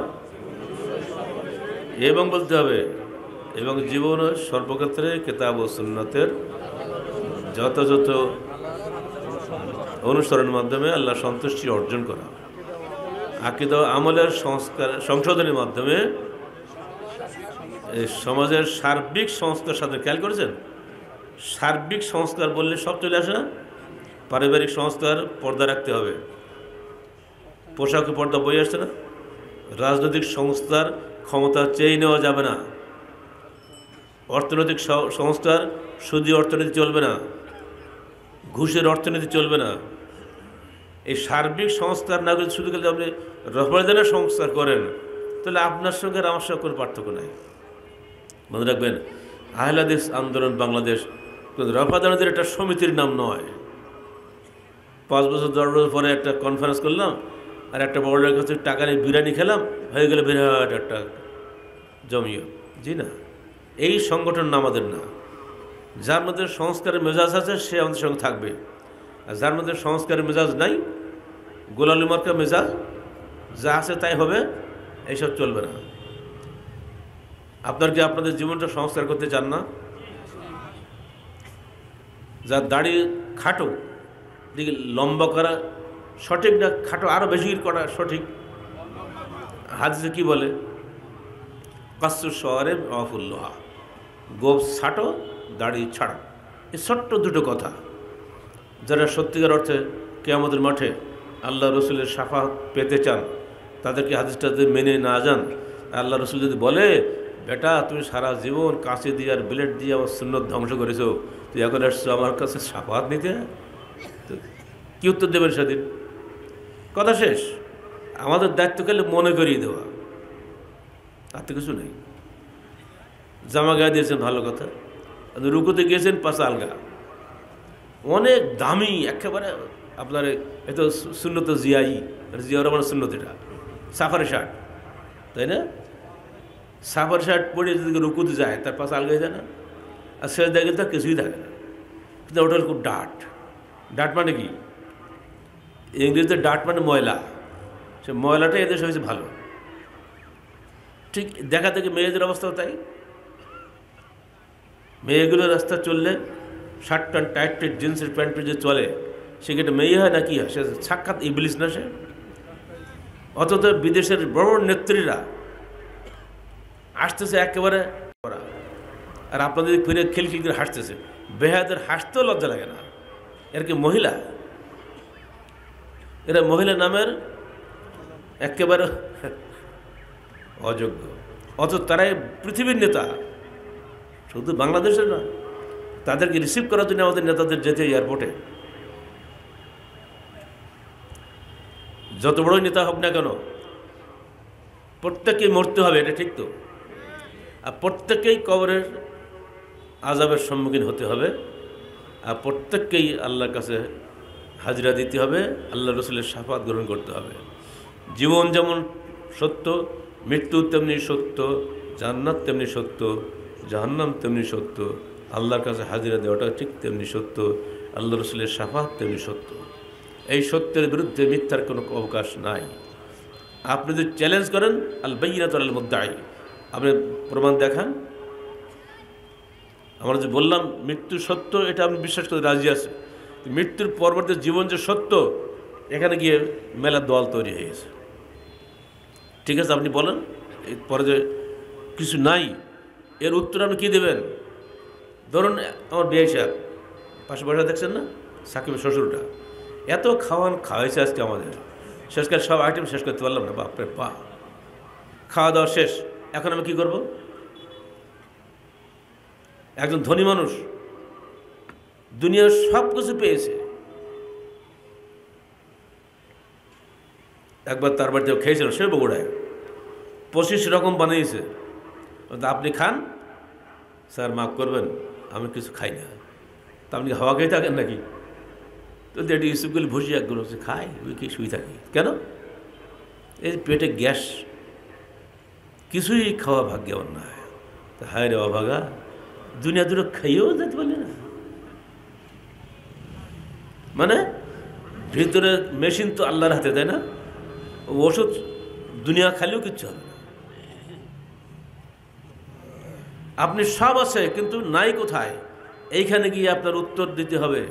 এবং বলতে হবে, এবং জীবন সর্বক্ষেত্রে কিতাব ও সুন্নতের যথাযথ অনুসরণের মাধ্যমে আল্লাহ সন্তুষ্টি অর্জন করা, আকীদা ও আমলের সংশোধনের মাধ্যমে সমাজের সার্বিক সংস্কার সাথে। খেয়াল করেছেন, সার্বিক সংস্কার বললে সব চলে আসে না। পারিবারিক সংস্কার, পর্দা রাখতে হবে, পোশাকে পর্দা বই আসছে না। রাজনৈতিক সংস্কার, ক্ষমতা চেয়ে নেওয়া যাবে না। অর্থনৈতিক সংস্কার, সুদী অর্থনীতি চলবে না, ঘুষের অর্থনীতি চলবে না। এই সার্বিক সংস্কার না করে শুধু যদি আপনি রফাদানের সংস্কার করেন তাহলে আপনার সঙ্গে আর আমার সঙ্গে কোনো পার্থক্য নাই। মনে রাখবেন, আহলে হাদিস আন্দোলন বাংলাদেশ রফাদানদের একটা সমিতির নাম নয়। 5 বছর 10 বছর পরে একটা কনফারেন্স করলাম আর একটা বড়দের কাছে টাকা নিয়ে বিরিয়ানি খেলাম, হয়ে গেলে বিরাট একটা জমিয়ত। জি না, এই সংগঠন আমাদের না। যার মধ্যে সংস্কারের মেজাজ আছে সে আমাদের সঙ্গে থাকবে, আর যার মধ্যে সংস্কারের মেজাজ নাই, গোলালি মার্কা মেজাজ, যা আছে তাই হবে, এইসব চলবে না। আপনার কি আপনাদের জীবনটা সংস্কার করতে চান না? যার দাড়ি খাটো, দিকে লম্বা করা সঠিক না, খাটো আরও বেশি করা সঠিক? হাদিসে কি বলে? কাসুর শহরে অফুল্লোহা, গোপ ছাটো, দাড়ি ছাড়ো। এই ছোট্ট দুটো কথা, যারা সত্যিকার অর্থে কিয়ামতের মাঠে আল্লাহ রসুলের শাফাত পেতে চান, তাদেরকে হাদিসটা যদি মেনে না যান, আল্লাহ রসুল যদি বলে, বেটা তুমি সারা জীবন কাঁচি দিয়ে আর ব্লেড দিয়ে আমার সুন্নত ধ্বংস করেছো, তুই এখন আসছো আমার কাছে শাফাত নিতে, তো কী উত্তর দেবেন সেদিন? কথা শেষ। আমাদের দায়িত্ব খেলে মনে করিয়ে দেওয়া, তার তো কিছু নেই। জামা গায়ে দিয়েছেন ভালো কথা, রুকুতে গিয়েছেন পাশে আলগা, অনেক দামি একেবারে আপনার এত সুন্নত জিয়াই, জিয়া রহমান সুন্নত, এটা সাফারি শার্ট, তাই না? সাফারি শার্ট পরে যদি রুকুতে যায় তার পাশে আলগাই যায় না, আর সে দেখে তার কিছুই থাকে না। কিন্তু ওটা খুব ডাট। ডাট মানে কি? ইংরেজিতে ডাট মানে ময়লা। সে ময়লাটা এদেশে হয়েছে ভালো। ঠিক দেখা থেকে মেয়েদের অবস্থাও তাই। মেয়েগুলো রাস্তা চললে শার্ট প্যান্ট টাইট টাইট জিন্সের প্যান্ট যে চলে, সেক্ষেত্রে মেয়ে হয় না কি হয়? সে সাক্ষাৎ ইবলিস না সে? অথচ বিদেশের বড় নেত্রীরা আসতেছে একেবারে করা, আর আপনাদের ফিরে খিলখিল করে হাসতেছে। বেহাদের হাসতেও লজ্জা লাগে না। এর কি মহিলা? এরা মহিলা নামের একেবারে অযোগ্য। অথচ তারাই পৃথিবীর নেতা, শুধু বাংলাদেশের না। তাদেরকে রিসিভ করার জন্য আমাদের নেতাদের যেতে এয়ারপোর্টে, যত বড়ই নেতা হোক না কেন, প্রত্যেকেই মরতে হবে, এটা ঠিক তো? আর প্রত্যেকেই কবরের আযাবের সম্মুখীন হতে হবে, আর প্রত্যেককেই আল্লাহর কাছে হাজিরা দিতে হবে, আল্লাহ রসুলের শাফাত গ্রহণ করতে হবে। জীবন যেমন সত্য, মৃত্যু তেমনি সত্য, জান্নাত তেমনি সত্য, জাহান্নাম তেমনি সত্য, আল্লাহর কাছে হাজিরা দেওয়াটা ঠিক তেমনি সত্য, আল্লাহ রসুলের শাফাত তেমনি সত্য। এই সত্যের বিরুদ্ধে মিথ্যার কোনো অবকাশ নাই। আপনি যদি চ্যালেঞ্জ করেন, আল বাইয়িনাতু আলাল মুদ্দাঈ, আপনি প্রমাণ দেখান, আমরা যে বললাম মৃত্যু সত্য, এটা আমি বিশ্বাস করে রাজি আছি। মৃত্যুর পরবর্তী জীবন যে সত্য, এখানে গিয়ে মেলা দল তৈরি হয়ে গেছে। ঠিক আছে, আপনি বলেন পরে যে কিছু নাই, এর উত্তর আপনি কী দেবেন? ধরুন আমার বিয়ে সাহেব পাশে বসে দেখছেন না, সাকিবের শ্বশুরটা, এত খাওয়াইছে আজকে আমাদের, শেষকাল সব আইটেম শেষ করতে পারলাম না, বাপরে বাপ, খাওয়া দাওয়া শেষ, এখন আমি কী করব? একজন ধনী মানুষ দুনিয়ার সব কিছু পেয়েছে, একবার তার বাড়িতে খেয়েছিল, সে বগুড়ায় 25 রকম বানিয়েছে, আপনি খান। স্যার মাফ করবেন, আমি কিছু খাই না। তা আপনি হাওয়া খেয়ে থাকেন নাকি? তো এটি ইউসুফগুলি ভুসি একগুলো খাই, ওই কি শুয়ে থাকি কেন? এই পেটে গ্যাস, কিছুই খাওয়া ভাগ্যবান না। হায় রে অভাগা, দুনিয়া দুটো খাইয়েও যেতে পারলি না। মানে ভিতরে মেশিন তো আল্লাহর হাতে, তাই না? ওষুধ দুনিয়া খাইলেও কিচ্ছু হবে না। আপনি সব আছে কিন্তু নাই কোথায়, এইখানে গিয়ে আপনার উত্তর দিতে হবে।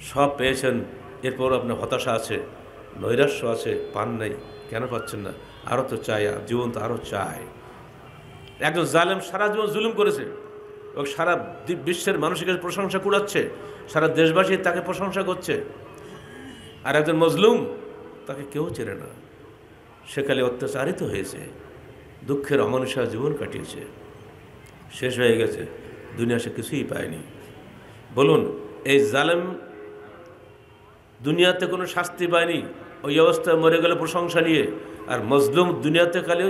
সব পেয়েছেন, এরপর আপনার হতাশা আছে, নৈরাশ্য আছে, পান নাই, কেন পাচ্ছেন না? আরও তো চাই, জীবন তো আরও চায়। একজন জালেম সারা জীবন জুলুম করেছে, ও সারা বিশ্বের মানুষের প্রশংসা কুড়াচ্ছে, সারা দেশবাসী তাকে প্রশংসা করছে। আর একজন মজলুম, তাকে কেউ চেনে না, সেকালে অত্যাচারিত হয়েছে, দুঃখের অমানুষা জীবন কাটিয়েছে, শেষ হয়ে গেছে, দুনিয়া সে কিছুই পায়নি। বলুন, এই জালেম দুনিয়াতে কোনো শাস্তি পায়নি, ওই অবস্থায় মরে গেল প্রশংসা নিয়ে। আর মজলুম দুনিয়াতে কালে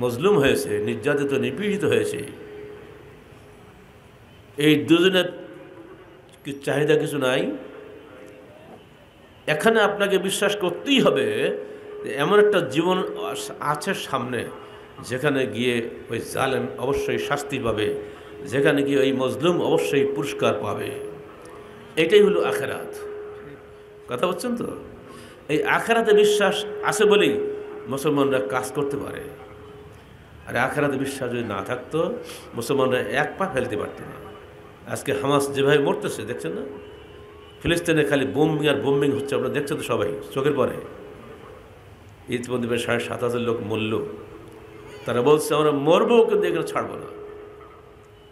মজলুম হয়েছে, নির্যাতিত নিপীড়িত হয়েছে। এই দুজনের চাহিদা কিছু নাই। এখানে আপনাকে বিশ্বাস করতেই হবে যে এমন একটা জীবন আছে সামনে, যেখানে গিয়ে ওই জালেম অবশ্যই শাস্তি পাবে, যেখানে গিয়ে ওই মজলুম অবশ্যই পুরস্কার পাবে। এটাই হলো আখেরাত। কথা বলছেন তো? এই আখেরাতে বিশ্বাস আছে বলেই মুসলমানরা কাজ করতে পারে। আর আখেরাতে বিশ্বাস যদি না থাকতো, মুসলমানরা এক পা ফেলতে পারত না। আজকে হামাস যেভাবে মরতেছে দেখছেন না, ফিলিস্তিনে খালি বোম্বিং আর বোম্বিং হচ্ছে, আপনারা দেখছেন তো সবাই চোখের পরে। ইতিমধ্যে 7,500 লোক মরল। তারা বলছে আমরা মরবো, কিন্তু এখানে ছাড়বো না।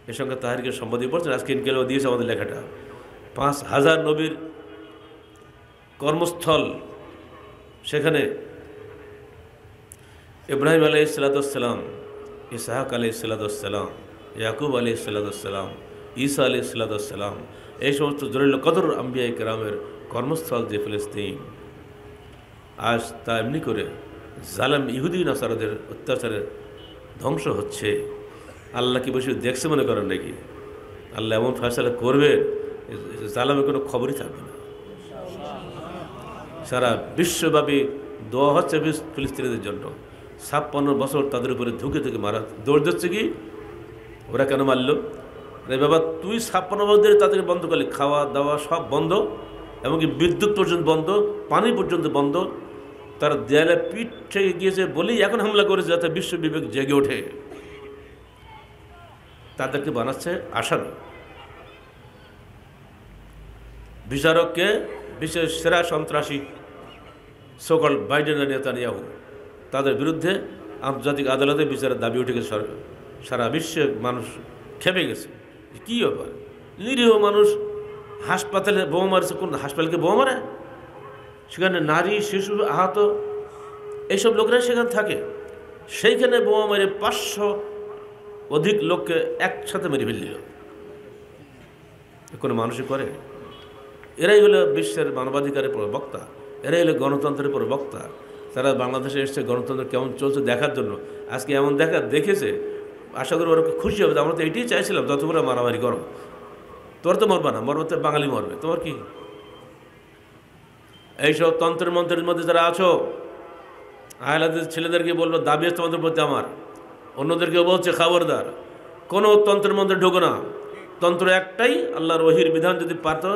এর সঙ্গে তাহারিকে সম্পাদক পড়ছেন, আজকে ইনকেলেও দিয়েছে আমাদের লেখাটা। 5,000 নবীর কর্মস্থল, সেখানে ইব্রাহিম আলাইহিসসালাম, ইসহাক আলাইহিসসালাম, ইয়াকুব আলাইহিসসালাম, ঈসা আলাইহিসসালাম, এই সমস্ত জলিল কদর আম্বিয়া কেরামের কর্মস্থল যে ফিলিস্তিন, আজ তা এমনি করে জালেম ইহুদি নাসারাদের অত্যাচারে ধ্বংস হচ্ছে। আল্লাহ কি বসে দেখছে মনে করেন নাকি? আল্লাহ এমন ফয়সালা করবে, জালেমের কোনো খবরই থাকবে না। সারা বিশ্বব্যাপী দোয়া হচ্ছে ফিলিস্তিনিদের জন্য। 56 বছর তাদের উপরে ধুকে ধুকে মারা দৌড় দিচ্ছে। কি ওরা কেন মারল? রে বাবা, তুই 56 বছর তাদের বন্ধ করলি, খাওয়া দাওয়া সব বন্ধ, এমনকি বিদ্যুৎ পর্যন্ত বন্ধ, পানি পর্যন্ত বন্ধ। তারা দেয়ালে পিঠ থেকে গিয়েছে বলেই এখন হামলা করেছে, যাতে বিশ্ব বিবেক জেগে ওঠে। তাদেরকে বানাচ্ছে আসামি। বিচারককে বিশ্বের সেরা সন্ত্রাসী সকল বাইডেন নেতানিয়াহু, তাদের বিরুদ্ধে আন্তর্জাতিক আদালতে বিচারের দাবি উঠে গেছে। সারা বিশ্বের মানুষ খেপে গেছে। কী ব্যাপার? নিরীহ মানুষ হাসপাতালে বোমা মারছে। কোন হাসপাতালকে বোমা মারে? সেখানে নারী, শিশু, আহত এইসব লোকরা সেখানে থাকে। সেইখানে বোমা মেরে 500 অধিক লোককে একসাথে মেরে ফেল দিল। কোনো মানুষই করে? এরাই হলো বিশ্বের মানবাধিকারের প্রবক্তা, এরাই হলো গণতন্ত্রের প্রবক্তা। তারা বাংলাদেশে এসছে গণতন্ত্র কেমন চলছে দেখার জন্য। আজকে এমন দেখেছে, আশা করি ওরা খুশি হবে। আমরা তো এটাই চাইছিলাম, যত করে মারামারি করো, তোর তো মরবা না, মরবে তো বাঙালি মরবে, তোমার কি? এইসব তন্ত্রের মন্ত্রের মধ্যে যারা আছো, আহলাদের ছেলেদেরকে বলবো দাবি আছে তোমাদের প্রতি আমার, অন্যদেরকেও বলছে খবরদার, কোনো তন্ত্রের মন্ত্রে ঢোকো না। তন্ত্র একটাই, আল্লাহর ওহির বিধান যদি পারতো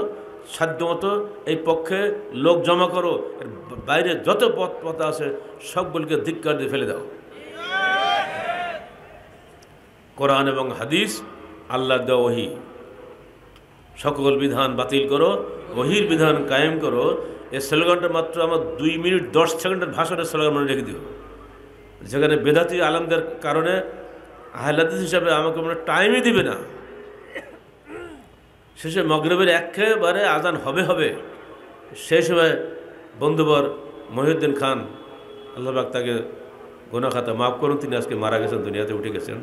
সাধ্যমতো এই পক্ষে লোক জমা করো, এর বাইরে যত পথ আছে সবগুলিকে ধিক্কার দিয়ে ফেলে দাও। কোরআন এবং হাদিস আল্লাহর দেওয়া ওহী, সকল বিধান বাতিল করো, ওহীর বিধান কায়েম করো। এই স্লোগানটা মাত্র আমার 2 মিনিট 10 সেকেন্ডের ভাষণের স্লোগান মনে রেখে দিও, যেখানে বেদাতি আলেমদের কারণে আহলে হাদিস হিসাবে আমাকে মনে টাইমই দিবে না। শেষে মাগরিবের একেবারে আজান হবে সেই সময় বন্ধুবর মহিউদ্দিন খান, আল্লাহ পাক তাকে গুনাহ খাতা মাফ করুন, তিনি আজকে মারা গেছেন, দুনিয়াতে উঠে গেছেন,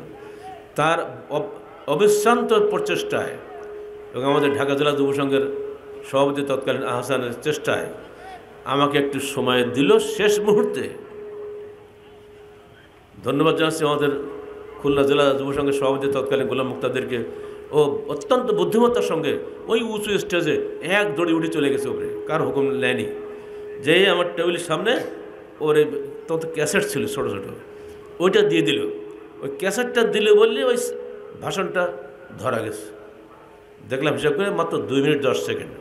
তার অবিশ্রান্ত প্রচেষ্টায় এবং আমাদের ঢাকা জেলা যুব সংঘের সভাপতি তৎকালীন আহসানের চেষ্টায় আমাকে একটু সময় দিল শেষ মুহূর্তে। ধন্যবাদ জানাচ্ছি আমাদের খুলনা জেলা যুব সংঘের সভাপতি তৎকালীন গোলাম মুক্তাদেরকে। ও অত্যন্ত বুদ্ধিমত্তার সঙ্গে ওই উঁচু স্টেজে এক দড়ি উঠে চলে গেছে উপরে, কার হুকুম নেয়নি, যেই আমার টেবিলের সামনে ওর তত ক্যাসেট ছিল ছোটো ছোটো, ওইটা দিয়ে দিল। ওই ক্যাসেটটা দিলে বললে ওই ভাষণটা ধরা গেছে। দেখলাম হিসাব করে মাত্র 2 মিনিট 10 সেকেন্ড।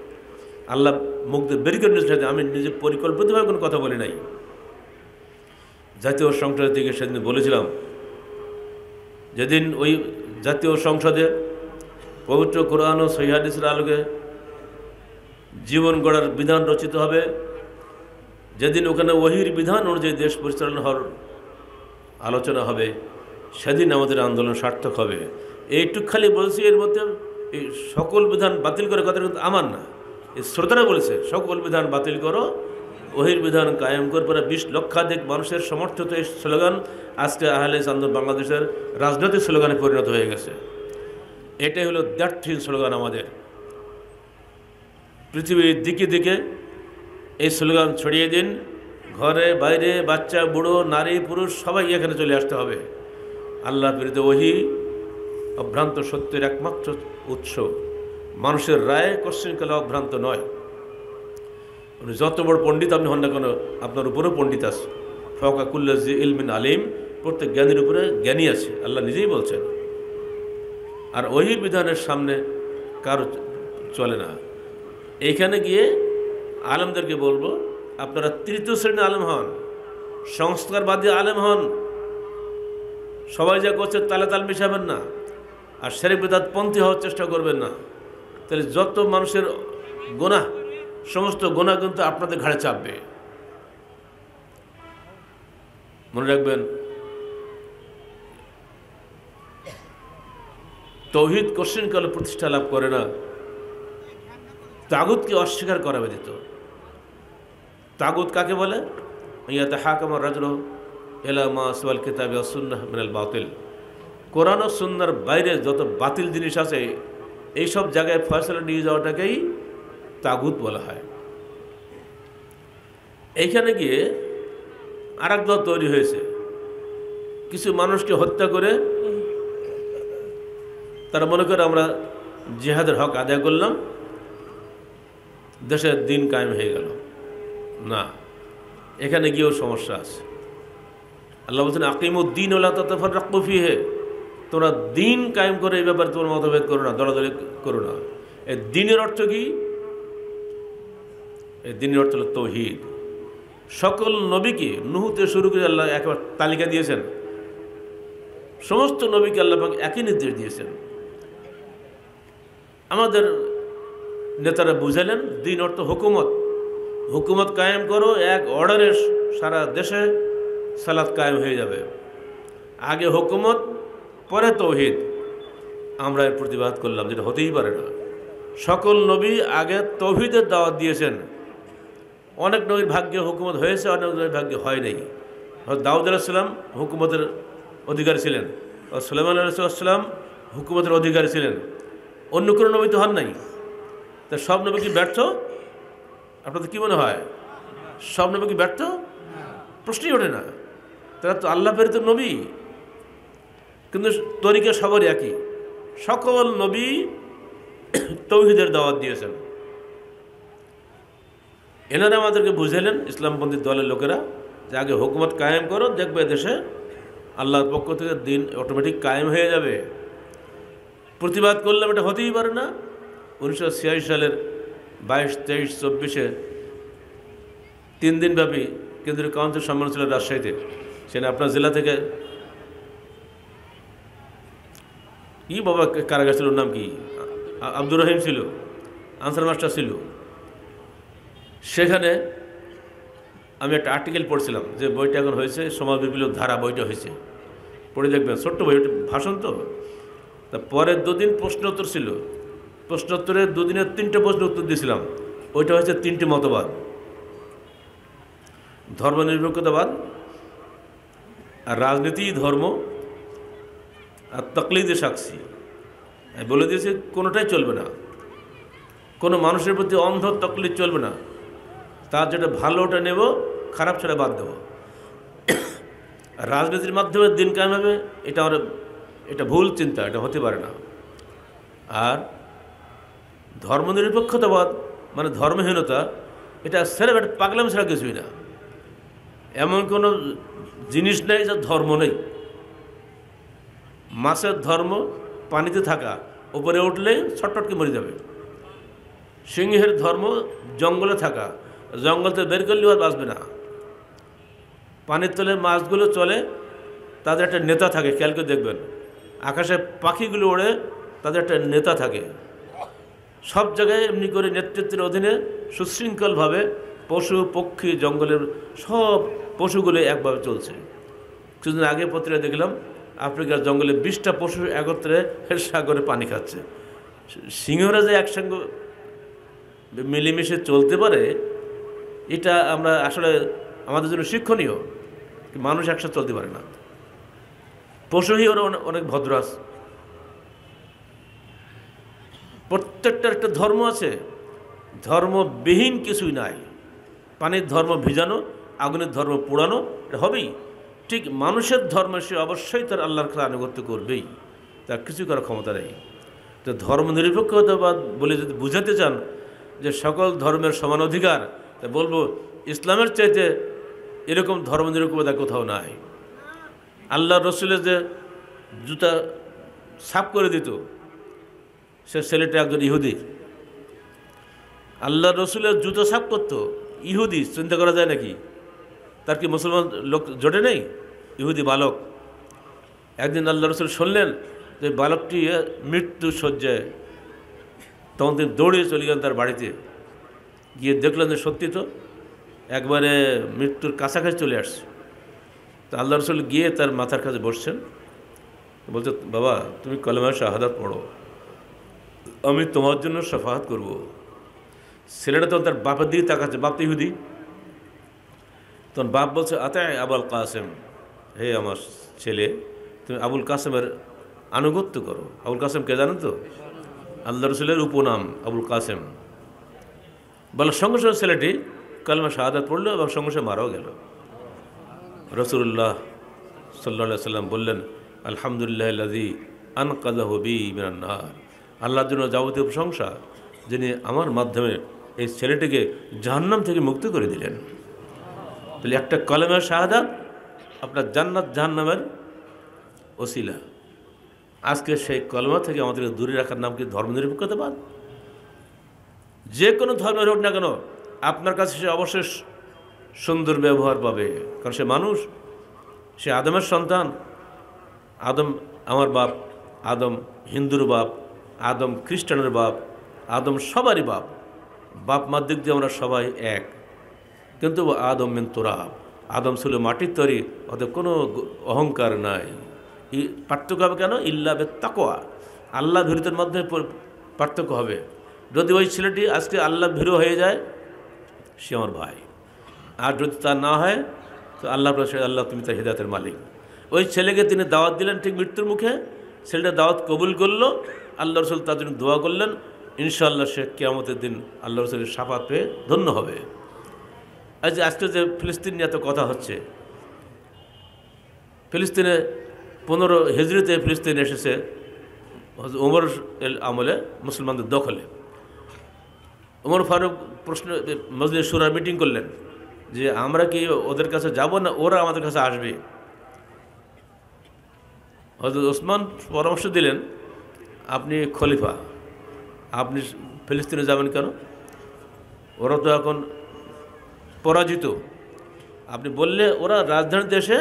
আল্লাহ মুখ দিয়ে বেরি করে নিয়েছে, আমি নিজে পরিকল্পিতভাবে কোনো কথা বলি নাই। জাতীয় সংসদ থেকে সেদিন বলেছিলাম, যেদিন ওই জাতীয় সংসদে পবিত্র কোরআন ও সহিহ হাদিসের আলোকে জীবন গড়ার বিধান রচিত হবে, যেদিন ওখানে ওহীর বিধান অনুযায়ী দেশ পরিচালনা হওয়ার আলোচনা হবে, সেদিন আমাদের আন্দোলন সার্থক হবে। এইটুক খালি বলছি, এর মধ্যে এই সকল বিধান বাতিল করে কথা কিন্তু আমার না, এই শ্রোতারা বলেছে সকল বিধান বাতিল করো, ওহীর বিধান কায়েম করবে। 20 লক্ষাধিক মানুষের সমর্থিত এই স্লোগান আজকে আহলে হাদিস আন্দোলন বাংলাদেশের রাজনৈতিক স্লোগানে পরিণত হয়ে গেছে। এটাই হলো দ্ব্যর্থহীন স্লোগান আমাদের। পৃথিবীর দিকে দিকে এই স্লোগান ছড়িয়ে দিন, ঘরে বাইরে বাচ্চা বুড়ো নারী পুরুষ সবাই এখানে চলে আসতে হবে। আল্লাহ প্রেরিত ওহী অভ্রান্ত সত্যের একমাত্র উৎস, মানুষের রায় কোশ্চিনকালে অভ্রান্ত নয়। উনি যত বড় পণ্ডিত আপনি হন না কেন, আপনার উপরেও পণ্ডিত আছে। ফাওকা কুল্লি জি ইলমিন আলিম, প্রত্যেক জ্ঞানীর উপরে জ্ঞানী আছে, আল্লাহ নিজেই বলছেন। আর ওহীর বিধানের সামনে কারো চলে না। এইখানে গিয়ে আলেমদেরকে বলবো, আপনারা 3য় শ্রেণীর আলেম হন, সংস্কারবাদী আলেম হন, সবাই যা করছে তালে তাল মিশাবেন না, আর শিরক বিদআত পন্থী হওয়ার চেষ্টা করবেন না। তাহলে যত মানুষের গুনাহ, সমস্ত গুনাহ কিন্তু আপনাদের ঘাড়ে চাপবে। মনে রাখবেন, তৌহিদ কোশ্চিনকালে প্রতিষ্ঠা লাভ করে না, তাগুতকে অস্বীকার করা ব্যতীত। তাগুত কাকে বলে? ইয়াতাহাকামুর রাজুলু ইলা মা সিওয়াল কিতাবি ওয়াস সুন্নাহ মিনাল বাতিল। কোরআন ও সুন্নাহর বাইরে যত বাতিল জিনিস আছে এইসব জায়গায় ফয়সালা নিয়ে যাওয়াটাকেই তাগুত বলা হয়। এইখানে গিয়ে আরেক দল তৈরি হয়েছে, কিছু মানুষকে হত্যা করে তারা মনে করে আমরা জিহাদের হক আদায় করলাম, দেশের দিন কায়েম হয়ে গেল। না, এখানে গিয়েও সমস্যা আছে। আল্লাহ বলছেন আকিমুদ্দিন ওয়া লা তাতাফাররাকু ফীহি, তোমরা দিন কায়েম করে এই ব্যাপারে তোমার মতভেদ করো না, দলাদলি করো না। এই দিনের অর্থ কি? এই দিনের অর্থ হলো তৌহিদ। সকল নবীকে নূহতে শুরু করে আল্লাহ একবার তালিকা দিয়েছেন, সমস্ত নবীকে আল্লাহ পাক একই নির্দেশ দিয়েছেন। আমাদের নেতারা বুঝালেন দিন অর্থ হুকুমত, হুকুমত কায়েম করো, এক অর্ডারে সারা দেশে সালাত কায়েম হয়ে যাবে। আগে হুকুমত পরে তৌহিদ। আমরা এর প্রতিবাদ করলাম, যেটা হতেই পারে না। সকল নবী আগে তৌহিদের দাওয়াত দিয়েছেন। অনেক নবীর ভাগ্যে হুকুমত হয়েছে, অনেক নবীর ভাগ্যে হয় নাই। দাউদ আলাইহিস সালাম হুকুমতের অধিকারী ছিলেন, সুলাইমান আলাইহিস সালাম হুকুমতের অধিকারী ছিলেন, অন্য কোনো নবী তো হন নাই। তা সব নবী কি ব্যর্থ? আপনাদের কি মনে হয় সব নবী কি ব্যর্থ? প্রশ্নই ওঠে না। তারা তো আল্লাহ প্রেরিত নবী, কিন্তু তরিকা সবারই একই। সকল নবী তৌহিদের দাওয়াত দিয়েছেন। এনারা আমাদেরকে বুঝালেন, ইসলামপন্থী দলের লোকেরা, যে আগে হুকুমত কায়েম করো, দেখবে দেশে আল্লাহর পক্ষ থেকে দিন অটোমেটিক কায়েম হয়ে যাবে। প্রতিবাদ করলাম, এটা হতেই পারে না। 1986 সালের 22, 23, 24 3 দিনব্যাপী কেন্দ্রীয় কাউন্সিল সম্মেলন ছিল রাজশাহীতে। সেখানে আপনার জেলা থেকে কি বাবা কারাগার ছিল, ওর নাম কি, আব্দুর রহিম ছিল, আনসার মাস্টার ছিল। সেখানে আমি একটা আর্টিকেল পড়ছিলাম, যে বইটা এখন হয়েছে সমাজ বিপ্লব ধারা, বইটা হয়েছে, পড়ে দেখবেন, ছোট্ট বই, ভাষণ তো। তা পরের দুদিন প্রশ্নোত্তর ছিল, প্রশ্নোত্তরে দুদিনের 3টে প্রশ্ন উত্তর দিয়েছিলাম। ওইটা হচ্ছে 3টি মতবাদ: ধর্মনিরপেক্ষতাবাদ, আর রাজনীতি, ধর্ম, আর তকলিদে সাক্ষী। আমি বলে দিয়েছি কোনোটাই চলবে না, কোনো মানুষের প্রতি অন্ধ তকলিদ চলবে না। তার যেটা ভালো ওটা নেব, খারাপ সেটা বাদ দেবো। রাজনীতির মাধ্যমে দিন কায়েম হবে, এটা ভুল চিন্তা, এটা হতে পারে না। আর ধর্মনিরপেক্ষতাবাদ মানে ধর্মহীনতা, এটা সেরকম একটা পাগলামি ছাড়া কিছুই না। এমন কোনো জিনিস নেই যার ধর্ম নেই। মাছের ধর্ম পানিতে থাকা, উপরে উঠলে ছটফটকে মরে যাবে। সিংহের ধর্ম জঙ্গলে থাকা, জঙ্গল থেকে বের করলেও আর বাঁচবে না। পানির তলে মাছগুলো চলে, তাদের একটা নেতা থাকে, খেয়াল করে দেখবেন। আকাশে পাখিগুলো ওড়ে, তাদের একটা নেতা থাকে। সব জায়গায় এমনি করে নেতৃত্বের অধীনে সুশৃঙ্খলভাবে পশু পক্ষী, জঙ্গলের সব পশুগুলো একভাবে চলছে। কিছুদিন আগে পত্রিকা দেখলাম, আফ্রিকার জঙ্গলে 20টা পশু একত্রে সাগরে পানি খাচ্ছে। সিংহরা যে একসঙ্গে মিলেমিশে চলতে পারে, এটা আমরা আসলে আমাদের জন্য শিক্ষণীয়। মানুষ একসাথে চলতে পারে না। পশুই ওরা অনেক ভদ্র আছে। প্রত্যেকটার একটা ধর্ম আছে, ধর্মবিহীন কিছুই নাই। পানির ধর্ম ভিজানো, আগুনের ধর্ম পোড়ানো, এটা হবেই। ঠিক মানুষের ধর্ম, সে অবশ্যই তার আল্লাহর খেলা আনুগত্য করবেই, তার কিছু করার ক্ষমতা নেই। তো ধর্মনিরপেক্ষতাবাদ বলে যদি বুঝাতে চান যে সকল ধর্মের সমান অধিকার, তা বলবো ইসলামের চাইতে এরকম ধর্মনিরপেক্ষতা কোথাও নাই। আল্লাহ রসুলের যে জুতা সাফ করে দিত, সে ছেলেটা একজন ইহুদি। আল্লাহ রসুলের জুতো সাফ করতো ইহুদি, চিন্তা করা যায় নাকি? তার কি মুসলমান লোক জোটে নেই? ইহুদি বালক। একদিন আল্লাহ রসুল শুনলেন যে বালকটি মৃত্যু শয্যায়, তখন তিনি দৌড়িয়ে চলে গেলেন তার বাড়িতে। গিয়ে দেখলেন যে সত্যি তো একবারে মৃত্যুর কাছাকাছি চলে আসছে। তো আল্লাহ রসুল গিয়ে তার মাথার কাছে বসছেন, বলছে, বাবা তুমি কলেমা শাহাদাত পড়ো, আমি তোমার জন্য শাফাআত করব। ছেলেটা তখন তার বাপের দিকে তাকাচ্ছে, বাপ তো ইহুদি। তখন বাপ বলছে, আতায় আবুল কাসেম, হে আমার ছেলে, তুমি আবুল কাসেমের আনুগত্য করো। আবুল কাসেম কে জানেন তো? আল্লাহ রসুলের উপনাম আবুল কাসেম। বলার সঙ্গে সঙ্গে ছেলেটি কালেমা শাহাদাত পড়লো এবং সঙ্গে সঙ্গে মারাও গেল। রসুল্লাহ সাল্লাল্লাহু আলাইহি সাল্লাম বললেন, আলহামদুলিল্লাহ আল্লাযী আনকাযাহু বি মিনান নার। আল্লাহর জন্য যাবতীয় প্রশংসা, যিনি আমার মাধ্যমে এই ছেলেটিকে জাহান্নাম থেকে মুক্ত করে দিলেন। তাহলে একটা কলেমা শাহাদাত আপনার জান্নাত জাহান্নামের ওসিলা। আজকে সেই কলেমা থেকে আমাদেরকে দূরে রাখার নাম কি ধর্মনিরপেক্ষতাবাদ? যে কোনো ধর্মের হোক না কেন, আপনার কাছে সে অবশ্যই সুন্দর ব্যবহার পাবে, কারণ সে মানুষ, সে আদমের সন্তান। আদম আমার বাপ, আদম হিন্দুর বাপ, আদম খ্রিস্টানের বাপ, আদম সবারই বাপ। বাপ মার দিক দিয়ে আমরা সবাই এক, কিন্তু আদম মিন তুরাব, আদম ছিল মাটির তৈরি, অতএব কোনো অহংকার নাই। পার্থক্য হবে কেন? ইল্লা বে তাকওয়া, আল্লাহ ভীরুতার মধ্যে পার্থক্য হবে। যদি ওই ছেলেটি আজকে আল্লাহ ভীরু হয়ে যায়, সে আমার ভাই। আর যদি তা না হয়, তো আল্লাহ আল্লাহ তুমি তার হিদায়াতের মালিক। ওই ছেলেকে তিনি দাওয়াত দিলেন ঠিক মৃত্যুর মুখে, ছেলেটা দাওয়াত কবুল করলো, আল্লাহ রসুল তার জন্য দোয়া করলেন, ইনশাআল্লাহ সে কিয়ামতের দিন আল্লাহ রসুলের শাফাত পেয়ে ধন্য হবে। আজকে যে ফিলিস্তিন নিয়ে এত কথা হচ্ছে, ফিলিস্তিনে 15 হিজরিতে ফিলিস্তিন এসেছে ওমর আমলে মুসলমানদের দখলে। ওমর ফারুক প্রশ্ন মজলিস শুরা মিটিং করলেন যে আমরা কি ওদের কাছে যাব না ওরা আমাদের কাছে আসবে? হযরত ওসমান পরামর্শ দিলেন, আপনি খলিফা, আপনি ফিলিস্তিনে যাবেন কেন? ওরা তো এখন পরাজিত। আপনি বললে ওরা রাজধানী দেশে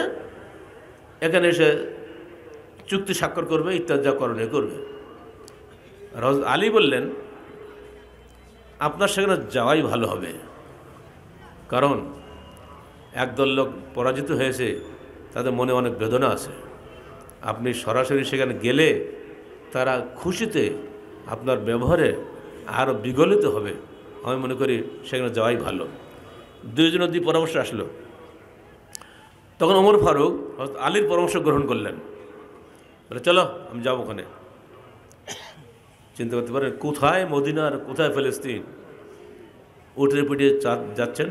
এখানে এসে চুক্তি স্বাক্ষর করবে, ইত্যাদি যা করণীয় করবে। হযরত আলী বললেন, আপনার সেখানে যাওয়াই ভালো হবে, কারণ একদল লোক পরাজিত হয়েছে, তাদের মনে অনেক বেদনা আছে। আপনি সরাসরি সেখানে গেলে তারা খুশিতে আপনার ব্যবহারে আরও বিগলিত হবে। আমি মনে করি সেখানে যাওয়াই ভালো। দুইজনের দুই পরামর্শ আসলো। তখন ওমর ফারুক হযরত আলীর পরামর্শ গ্রহণ করলেন, বলে চলো আমি যাবো ওখানে। চিন্তা করতে পারেন, কোথায় মদিনা আর কোথায় ফিলিস্তিন, উঠে পিটিয়ে যাচ্ছেন।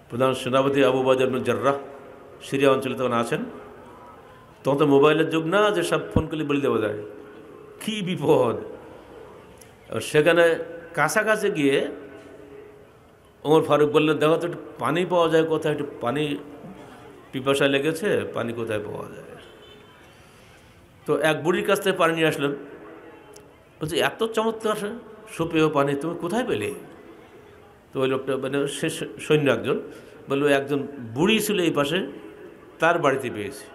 প্রধান সেনাপতি আবু উবাইদা ইবনে জাররাহ সিরিয়া অঞ্চলে তখন আছেন। তখন তো মোবাইলের যুগ না যে সব ফোন করলে বলে দেওয়া যায়, কী বিপদ। সেখানে কাছাকাছি গিয়ে ওমর ফারুক বললেন, দেখো তো একটু পানি পাওয়া যায় কোথায়, একটু পানি পিপাসা লেগেছে, পানি কোথায় পাওয়া যায়। তো এক বুড়ির কাছ থেকে পানি নিয়ে আসলেন। বলছে, এত চমৎকার সুপেয় পানি তুমি কোথায় পেলে? তো ওই লোকটা মানে সে সৈন্য একজন বললো, একজন বুড়ি ছিল এই পাশে, তার বাড়িতে পেয়েছি।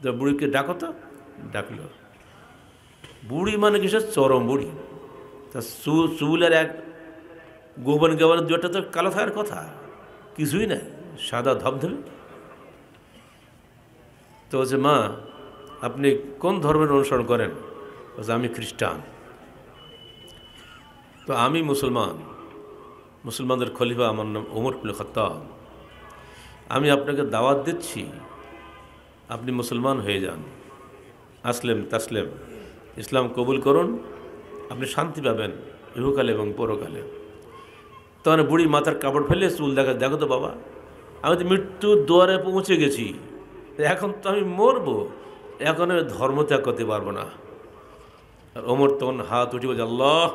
তো বুড়িকে ডাকো তো, ডাকলো। বুড়ি মানে কিসের চরম বুড়ি, তা চুলের এক গোবন গেবারের দুটা তো কালো থাকার কথা, কিছুই নাই, সাদা ধবধবে। তো বলছে, মা আপনি কোন ধর্মের অনুসরণ করেন? বলছে, আমি খ্রিস্টান। তো আমি মুসলমানদের খলিফা, আমার নাম ওমর ইবনে খাত্তাব। আমি আপনাকে দাওয়াত দিচ্ছি, আপনি মুসলমান হয়ে যান, আসলেম তাসলেম, ইসলাম কবুল করুন, আপনি শান্তি পাবেন ইহকালে এবং পরকালে। তখন বুড়ি মাথার কাপড় ফেলে চুল দেখা, দেখো তো বাবা, আমি তো মৃত্যুর দুয়ারে পৌঁছে গেছি, এখন তো আমি মরবো, এখন আমি ধর্ম ত্যাগ করতে পারবো না। আর ওমর তখন হাত উঠে বলছে, আল্লাহ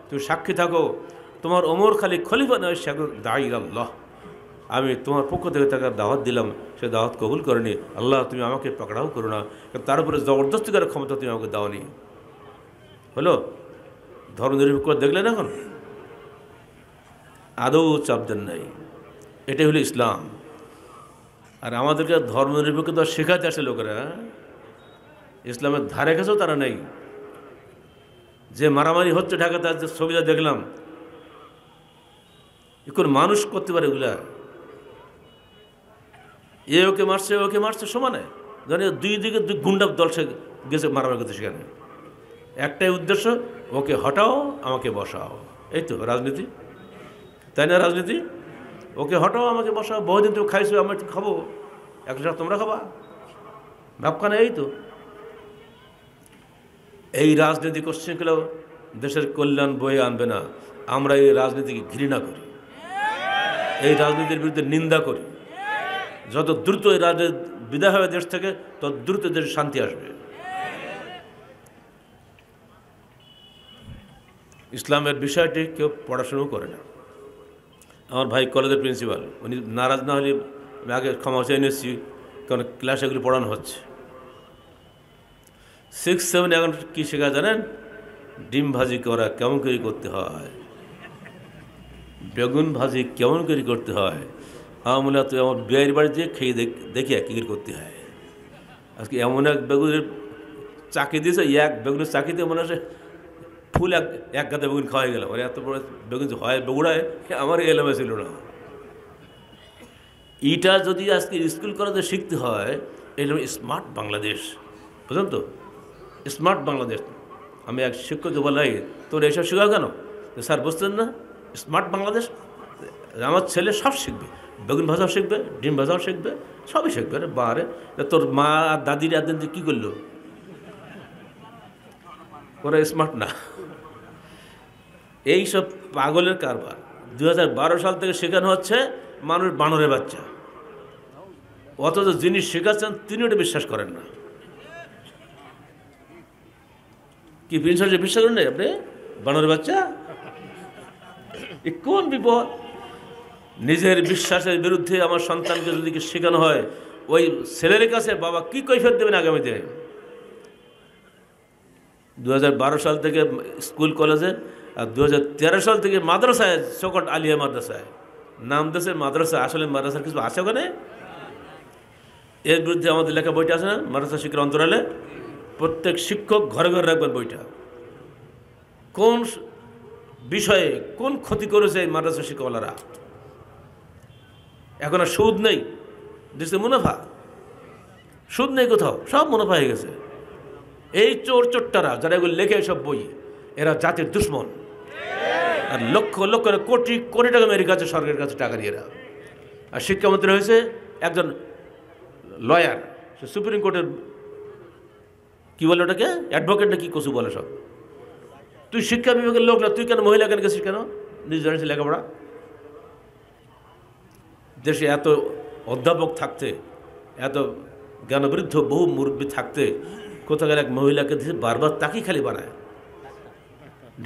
তুমি সাক্ষী থাকো, তোমার ওমর খালি খলিফা নয়, সে দায়ী আল্লাহ। আমি তোমার পক্ষ থেকে তাকে দাওয়াত দিলাম, সে দাওয়াত কবুল করেনি, আল্লাহ তুমি আমাকে পাকড়াও করো না, তার উপরে জবরদস্তি করার ক্ষমতা তুমি আমাকে দাওনি। হলো ধর্মনিরপেক্ষ দেখলেন, এখন আদৌ চাপ দেন নাই। এটাই হলো ইসলাম। আর আমাদেরকে ধর্মনিরপেক্ষতা শেখাতে আসে লোকেরা, ইসলামের ধারে কাছেও তারা নেই। যে মারামারি হচ্ছে ঢাকাতে, যে ছবিটা দেখলাম, এখন মানুষ করতে পারে এগুলা? এ ওকে মারছে সমানে, জানি দুই দিকে দুই গুন্ডা দল সে গেছে মারামারি করতে। সেখানে একটাই উদ্দেশ্য, ওকে হটাও আমাকে বসাও। এই তো রাজনীতি, তাই না? রাজনীতি, ওকে হটাও আমাকে বসাও, বহুদিন তুমি খাইছো, আমি একটু খাবো, একসাথে তোমরা খাবা, ভাবখানে। এই তো এই রাজনীতি কোশ্চেনগুলো দেশের কল্যাণ বয়ে আনবে না। আমরা এই রাজনীতিকে ঘৃণা করি, এই রাজনীতির বিরুদ্ধে নিন্দা করি। যত দ্রুত এই রাজনীতি বিদায় হবে দেশ থেকে, তত দ্রুত দেশে শান্তি আসবে। ইসলামের বিষয়টি কেউ পড়াশুনো করে না। আমার ভাই কলেজের প্রিন্সিপাল, উনি নারাজ না হলে আমি আগে ক্ষমা চেয়ে নিচ্ছি, কারণ ক্লাসে এগুলি পড়ানো হচ্ছে। 6, 7 এখন কী শেখা জানেন? ডিম ভাজি করা কেমন করে করতে হয়, বেগুন ভাজি কেমন করে করতে হয়। মনে হয় তুই আমার বিয়ের বাড়িতে খেয়ে দেখি কী করে করতে হয়। আজকে এমন এক বেগুনের চাকি দিয়েছে, এক বেগুনের চাকিতে মনে হয় ফুল এক গাদা বেগুন খাওয়া গেল। মানে এত বড় বেগুন হয় বগুড়ায়, আমার এলামে ছিল না। এইটা যদি আজকে স্কুল কলেজে শিখতে হয়, এটা স্মার্ট বাংলাদেশ, বুঝলেন তো? স্মার্ট বাংলাদেশ। আমি এক শিক্ষককে বলাই, তোর এইসব শেখাও কেন? স্যার বুঝতেন না, স্মার্ট বাংলাদেশ। আমার ছেলে সব শিখবে, বেগুন ভাজাও শিখবে, ডিম ভাজাও শিখবে, সবই শিখবে। আরে বারে, তোর মা আর দাদির একদিন কী করলো? ওরা স্মার্ট না। এইসব পাগলের কারবার 2012 সাল থেকে শেখানো হচ্ছে মানুষ বানরের বাচ্চা, অথচ যিনি শেখাচ্ছেন তিনি ওটা বিশ্বাস করেন না। কি বিশ্বাস করেন না আপনি? বানরের বাচ্চা, এ কোন বিপদ! নিজের বিশ্বাসের বিরুদ্ধে আমার সন্তানকে যদি শেখানো হয়, ওই ছেলের কাছে বাবা কি কৈফিয়ত দেবেন আগামীতে? 2012 সাল থেকে স্কুল কলেজে, আর 2013 সাল থেকে মাদ্রাসায়, সকট আলিয়া মাদ্রাসায় নাম দেশে মাদ্রাসা। আসলে মাদ্রাসার কিছু আছে ওখানে? এর বিরুদ্ধে আমাদের লেখা বইটা আছে না, মাদ্রাসা শিক্ষার অন্তরালে। প্রত্যেক শিক্ষক ঘরে ঘরে রাখবেন বইটা। কোন বিষয়ে কোন ক্ষতি করেছে এই মাদ্রাসা শিক্ষকওয়ালারা। এখন আর সুদ নেই, দেশে মুনাফা। সুদ নেই কোথাও, সব মুনাফা হয়ে গেছে। এই চোর চোট্টারা যারা এগুলো লেখে সব বই, এরা জাতির দুশ্মন। আর লক্ষ লক্ষ কোটি কোটি টাকা মেরে কাছে সরকারের কাছে টাকা নিয়ে এরা। আর শিক্ষামন্ত্রী হয়েছে একজন লয়ার, সে সুপ্রিম কোর্টের কী বলে ওটাকে, অ্যাডভোকেট না কি কচু বলে সব। তুই শিক্ষা বিভাগের লোক না, তুই কেন মহিলা কেন গেছিস, কেন নিজ জানিস লেখাপড়া? দেশে এত অধ্যাপক থাকতে, এত জ্ঞানবৃদ্ধ বহু মুরব্বী থাকতে, কোথাকার এক মহিলাকে দিয়ে বারবার তাকেই খালি বানায়।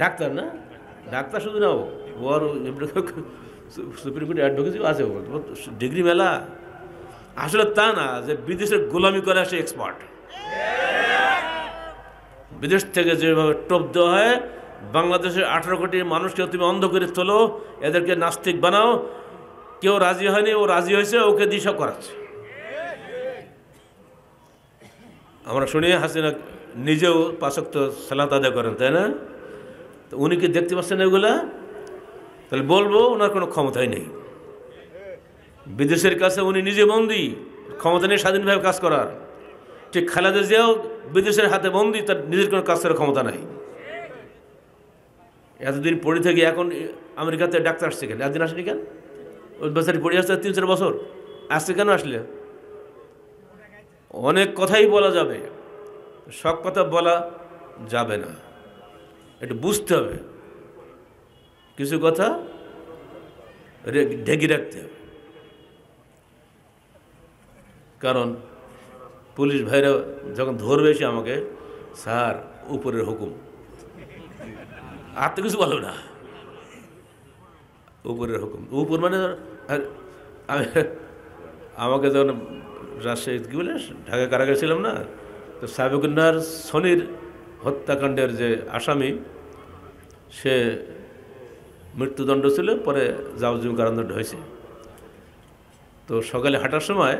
ডাক্তার না, ডাক্তার শুধু না, ওর সুপ্রিম কোর্টের অ্যাডভোকেসি আছে, ডিগ্রি মেলা। আসলে তা না যে বিদেশের গোলামি করে সে এক্সপার্ট। বিদেশ থেকে যেভাবে টোপ দেওয়া হয়, বাংলাদেশের 18 কোটি মানুষকে তুমি অন্ধ করে তোলো, এদেরকে নাস্তিক বানাও। কেউ রাজি হয়নি, ও রাজি হয়েছে, ওকে দিশা করাচ্ছে। আমরা শুনি হাসিনা নিজেও 5 ওয়াক্ত সালাত আদায় করেন, তাই না? তো উনি কি দেখতে পাচ্ছেন এগুলা? তাহলে বলবো ওনার কোনো ক্ষমতাই নেই। বিদেশের কাছে উনি নিজে বন্দী, ক্ষমতা নেই স্বাধীনভাবে কাজ করার। ঠিক খালেদা জিয়াও বিদেশের হাতে বন্দী, তার নিজের কোনো কাজ করার ক্ষমতা নাই। এতদিন পড়ে থেকে এখন আমেরিকাতে ডাক্তার আসছে কেন? এতদিন আসেনি কেন? ওই বেচারি পড়ে আসতে 3-4 বছর আসছে কেন? আসলে অনেক কথাই বলা যাবে, সব কথা বলা যাবে না। একটু বুঝতে হবে, কিছু কথা ঢেকে রাখতে হবে। কারণ পুলিশ ভাইরা যখন ধরবে এসে আমাকে, স্যার উপরের হুকুম, আর তো কিছু বলো না, উপরের হুকুম। উপর মানে আমাকে যখন রাজশাহী কী বলে ঢাকা কারাগারে ছিলাম না, তো সাবেকুন্নার সনির হত্যাকাণ্ডের যে আসামি, সে মৃত্যুদণ্ড ছিল, পরে যাবজ্জীবন কারাদণ্ড হয়েছে। তো সকালে হাঁটার সময়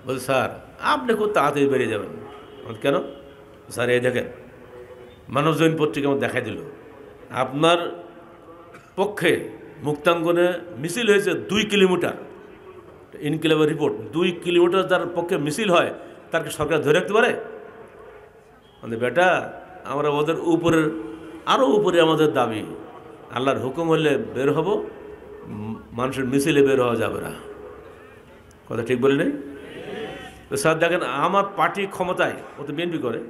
বলছে, স্যার আপনি খুব তাড়াতাড়ি বেরিয়ে যাবেন। কেন? স্যার এই দেখেন, মানবজমিন পত্রিকা আমার দেখাই দিল, আপনার পক্ষে মুক্তাঙ্গনে মিছিল হয়েছে 2 কিলোমিটার। ইনকিলাবের রিপোর্ট, 2 কিলোমিটার যার পক্ষে মিছিল হয়, তাকে সরকার ধরে রাখতে পারে? আমাদের বেটা, আমরা ওদের উপরের আরও উপরে আমাদের দাবি, আল্লাহর হুকুম হলে বের হব, মানুষের মিছিলে বের হওয়া যাবে না। কথা ঠিক বলি নাই? তো স্যার দেখেন, আমার পার্টি ক্ষমতায়, ও তো বিএনপি করে,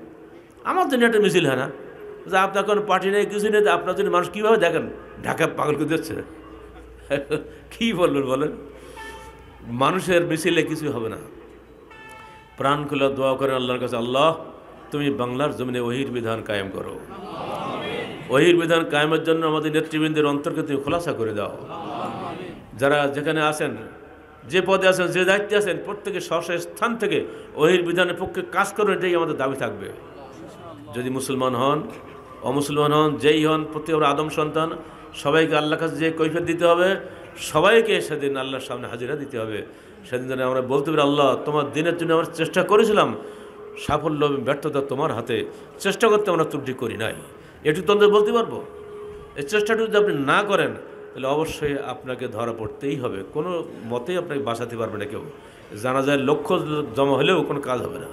আমার জন্য একটা মিছিল হয় না, যে আপনার কোনো পার্টি নেই, কিছু নেই, আপনার জন্য মানুষ কীভাবে দেখেন ঢাকা পাগল করে দিচ্ছে। কী বলবেন বলেন? মানুষের মিছিলে কিছু হবে না। প্রাণ খুলে দোয়া করেন আল্লাহর কাছে, আল্লাহ তুমি বাংলার জমিনে ওহির বিধান কায়েম করো। ওহির বিধান কায়েমের জন্য আমাদের নেতৃবৃন্দের অন্তরকে তুমি খোলাসা করে দাও। যারা যেখানে আছেন, যে পদে আছেন, যে দায়িত্বে আছেন, প্রত্যেকের স্ব স্থান থেকে ওহির বিধানের পক্ষে কাজ করুন, এটাই আমাদের দাবি থাকবে। যদি মুসলমান হন, অমুসলমান হন, যেই হন, প্রত্যেকের আদম সন্তান, সবাইকে আল্লাহর কাছে যে কৈফিয়ত দিতে হবে, সবাইকে সেদিন আল্লাহর সামনে হাজিরা দিতে হবে। সেদিন যেন আমরা বলতে পারি, আল্লাহ তোমার দিনের জন্য আমরা চেষ্টা করেছিলাম, সাফল্য এবং ব্যর্থতা তোমার হাতে, চেষ্টা করতে আমরা ত্রুটি করি নাই, এটুকু তো বলতে পারবো। এই চেষ্টাটুকু যদি আপনি না করেন, তাহলে অবশ্যই আপনাকে ধরা পড়তেই হবে। কোনো মতেই আপনাকে বাঁচাতে পারবে না কেউ। জানা যায় লক্ষ্য জমা হলেও কোনো কাজ হবে না।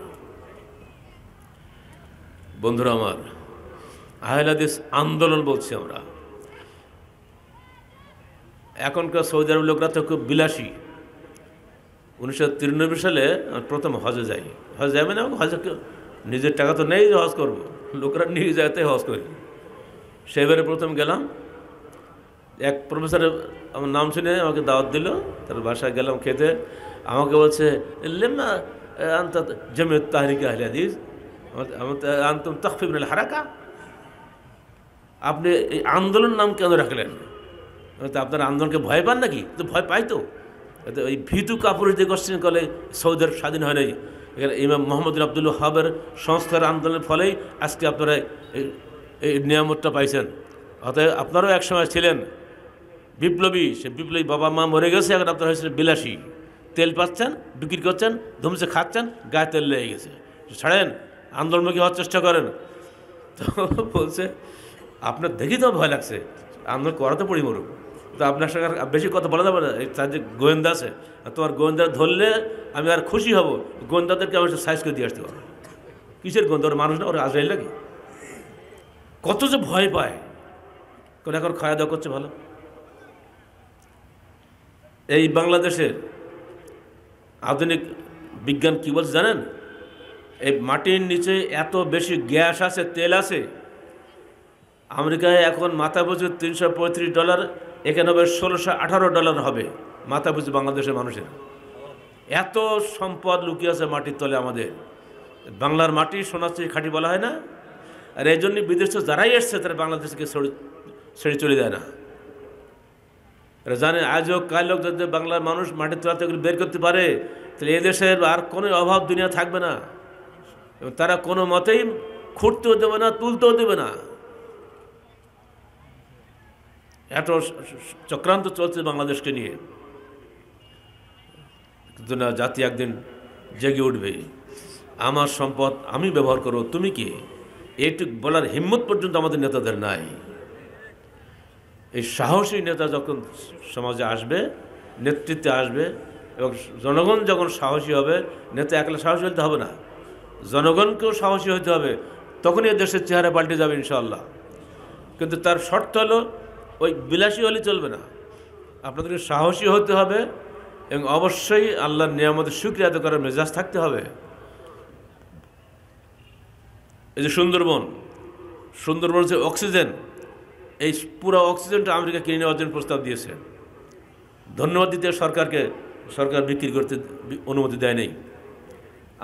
বন্ধুরা আমার, আহলে হাদিস আন্দোলন বলছি আমরা। এখনকার সৌদি আরব লোকরা তো খুব বিলাসী। 1993 সালে প্রথম হজে যাই। হজ যাবে না, হজ নিজের টাকা তো নেই যে হজ করবো, লোকরা নিয়ে যায়, তাই হজ করি। সেবারে প্রথম গেলাম, এক প্রফেসরের আমার নাম শুনে আমাকে দাওয়াত দিল, তার বাসায় গেলাম খেতে। আমাকে বলছে, লেম্মা আন্ত জামিয়াত তাহরিক আহলে হাদিস আনতুম তাখফিফ মিনাল হারাকা, আপনি এই আন্দোলন নাম কেন রাখলেন? তো আপনার আন্দোলনকে ভয় পান নাকি? তো ভয় পাই তো। এই ভিতু কাপুরের যে গোষ্ঠী কলে সৌদি আরব স্বাধীন হয় নাই, এখানে ইমাম মোহাম্মদ আব্দুল ওয়াহাবের সংস্কার আন্দোলনের ফলেই আজকে আপনারা এই নিয়ামতটা পাইছেন। অতএব আপনারাও একসময় ছিলেন বিপ্লবী, সে বিপ্লবী বাবা মা মরে গেছে, এখন আপনারা হয়েছিলেন বিলাসী। তেল পাচ্ছেন, বিক্রি করছেন, ধুমসে খাচ্ছেন, গায়ে তেল লেগে গেছে, ছাড়েন, আন্দোলনমুখী হওয়ার চেষ্টা করেন। তো বলছে আপনার দেখি তো ভয় লাগছে, আন্দোলন করা তো পড়ি মরুক, তো আপনার সঙ্গে আর বেশি কথা বলা যাবে না, তার যে গোয়েন্দা আছে, তোমার গোয়েন্দা ধরলে আমি আর খুশি হব, গোয়েন্দাদেরকে আমি সাইজ করে দিয়ে আসতে পারবো। কিসের গোয়েন্দা? ওরা মানুষ না, ওরা আজরাইল লাগে। কত যে ভয় পায়, কোন এখন খাওয়া দাওয়া করছে ভালো। এই বাংলাদেশের আধুনিক বিজ্ঞান কী বলছে জানেন? এই মাটির নিচে এত বেশি গ্যাস আছে, তেল আছে। আমেরিকায় এখন মাথা পিছু $335, এখানে হবে $1618 হবে মাথা পিছু বাংলাদেশের মানুষের। এত সম্পদ লুকিয়ে আছে মাটির তলে আমাদের। বাংলার মাটি সোনার চেয়ে খাঁটি বলা হয় না? আর এই জন্যই বিদেশে যারাই এসছে তারা বাংলাদেশকে ছেড়ে চলে যায় না। এরা জানে আজ হোক কাল হোক, যদি বাংলার মানুষ মাটির তলা থেকে বের করতে পারে তাহলে এদেশের আর কোনো অভাব দুনিয়া থাকবে না, এবং তারা কোনো মতেই খুঁড়তেও দেবে না, তুলতেও দেবে না। এত চক্রান্ত চলছে বাংলাদেশকে নিয়ে, কিন্তু না, জাতি একদিন জেগে উঠবে। আমার সম্পদ আমি ব্যবহার করব, তুমি কি? এইটুক বলার হিম্মত পর্যন্ত আমাদের নেতাদের নাই। এই সাহসী নেতা যখন সমাজে আসবে, নেতৃত্বে আসবে, এবং জনগণ যখন সাহসী হবে, নেতা একলা সাহসী হতে হবে না, জনগণকেও সাহসী হতে হবে, তখনই দেশের চেহারা পাল্টে যাবে ইনশাআল্লাহ। কিন্তু তার শর্ত হলো ওই বিলাসী হলে চলবে না, আপনাদেরকে সাহসী হতে হবে, এবং অবশ্যই আল্লাহর নিয়ামতের শুকরিয়া আদায় করার মেজাজ থাকতে হবে। এই যে সুন্দরবন যে অক্সিজেন, এই পুরো অক্সিজেনটা আমেরিকা কিনে নেওয়ার জন্য প্রস্তাব দিয়েছে। ধন্যবাদ দিতে সরকারকে, সরকার বিক্রি করতে অনুমতি দেয় নেই।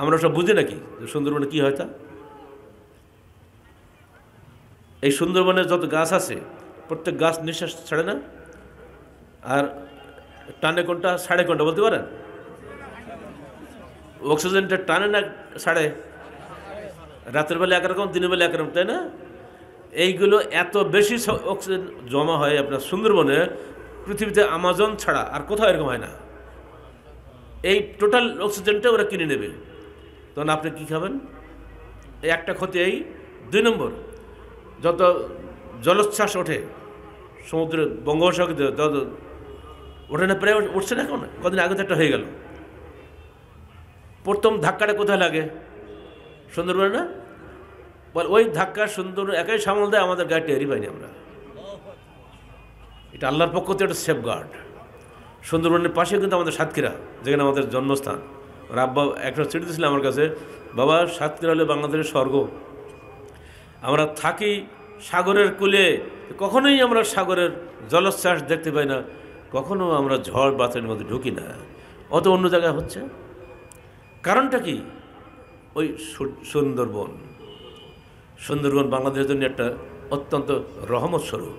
আমরা সব বুঝি নাকি যে সুন্দরবনে কী হয় তা? এই সুন্দরবনের যত গাছ আছে প্রত্যেক গাছ নিঃশ্বাস ছাড়ে না, আর টানে কোনটা ছাড়ে কোনটা বলতে পারেন? অক্সিজেনটা টানে না ছাড়ে? রাতের বেলা একরকম, দিনের বেলা একরকম, তাই না? এইগুলো এত বেশি অক্সিজেন জমা হয় আপনার সুন্দরবনে, পৃথিবীতে আমাজন ছাড়া আর কোথাও এরকম হয় না। এই টোটাল অক্সিজেনটা ওরা কিনে নেবে, তখন আপনি কী খাবেন? এই একটা ক্ষতি। এই 2 নম্বর, যত জলোচ্ছ্বাস ওঠে সমুদ্রে, বঙ্গোপসাগরে যত ওঠে না, প্রায় উঠছে না, এখন কদিন আগে তো একটা হয়ে গেল। প্রথম ধাক্কাটা কোথায় লাগে? সুন্দরবনে না? বল ওই ধাক্কা সুন্দর একাই সামাল দেয়, আমাদের গাড়ি টেরই পাইনি আমরা। এটা আল্লাহর পক্ষ থেকে একটা সেফগার্ড। সুন্দরবনের পাশে কিন্তু আমাদের সাতক্ষীরা, যেখানে আমাদের জন্মস্থান। আব্বা একটা চিঠি দিয়েছিল আমার কাছে, বাবা সাতক্ষীরা হলে বাংলাদেশের স্বর্গ, আমরা থাকি সাগরের কূলে, কখনোই আমরা সাগরের জলোচ্ছ্বাস দেখতে পাই না, কখনো আমরা ঝড় বাতাসের মধ্যে ঢুকি না, অত অন্য জায়গায় হচ্ছে। কারণটা কি? ওই সুন্দরবন বাংলাদেশের জন্য একটা অত্যন্ত রহমত স্বরূপ।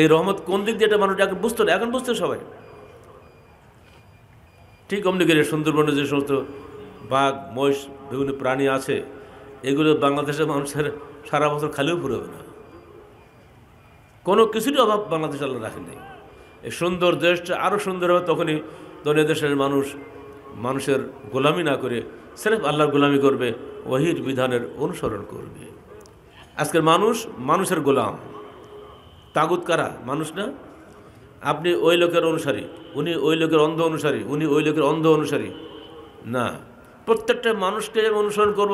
এই রহমত কোন দিক দিয়ে এটা মানুষ এখন বুঝতো না, এখন বুঝতে সবাই। ঠিক অমনি করে সুন্দরবনে যে সমস্ত বাঘ, মহিষ, বিভিন্ন প্রাণী আছে, এগুলো বাংলাদেশের মানুষের সারা বছর খালিও ফুরবে না, কোনো কিছুরই অভাব বাংলাদেশ আল্লাহ রাখেন নাই। এই সুন্দর দেশটা আরও সুন্দর হবে তখনই দেশের মানুষের গোলামি না করে সির্ফ আল্লাহর গোলামি করবে, ওহির বিধানের অনুসরণ করবে। আজকের মানুষের গোলাম। তাগুত কারা? মানুষ না? আপনি ওই লোকের অনুসারী, উনি ওই লোকের অন্ধ অনুসারী, উনি ওই লোকের অন্ধ অনুসারী না। প্রত্যেকটা মানুষকে অনুসরণ করব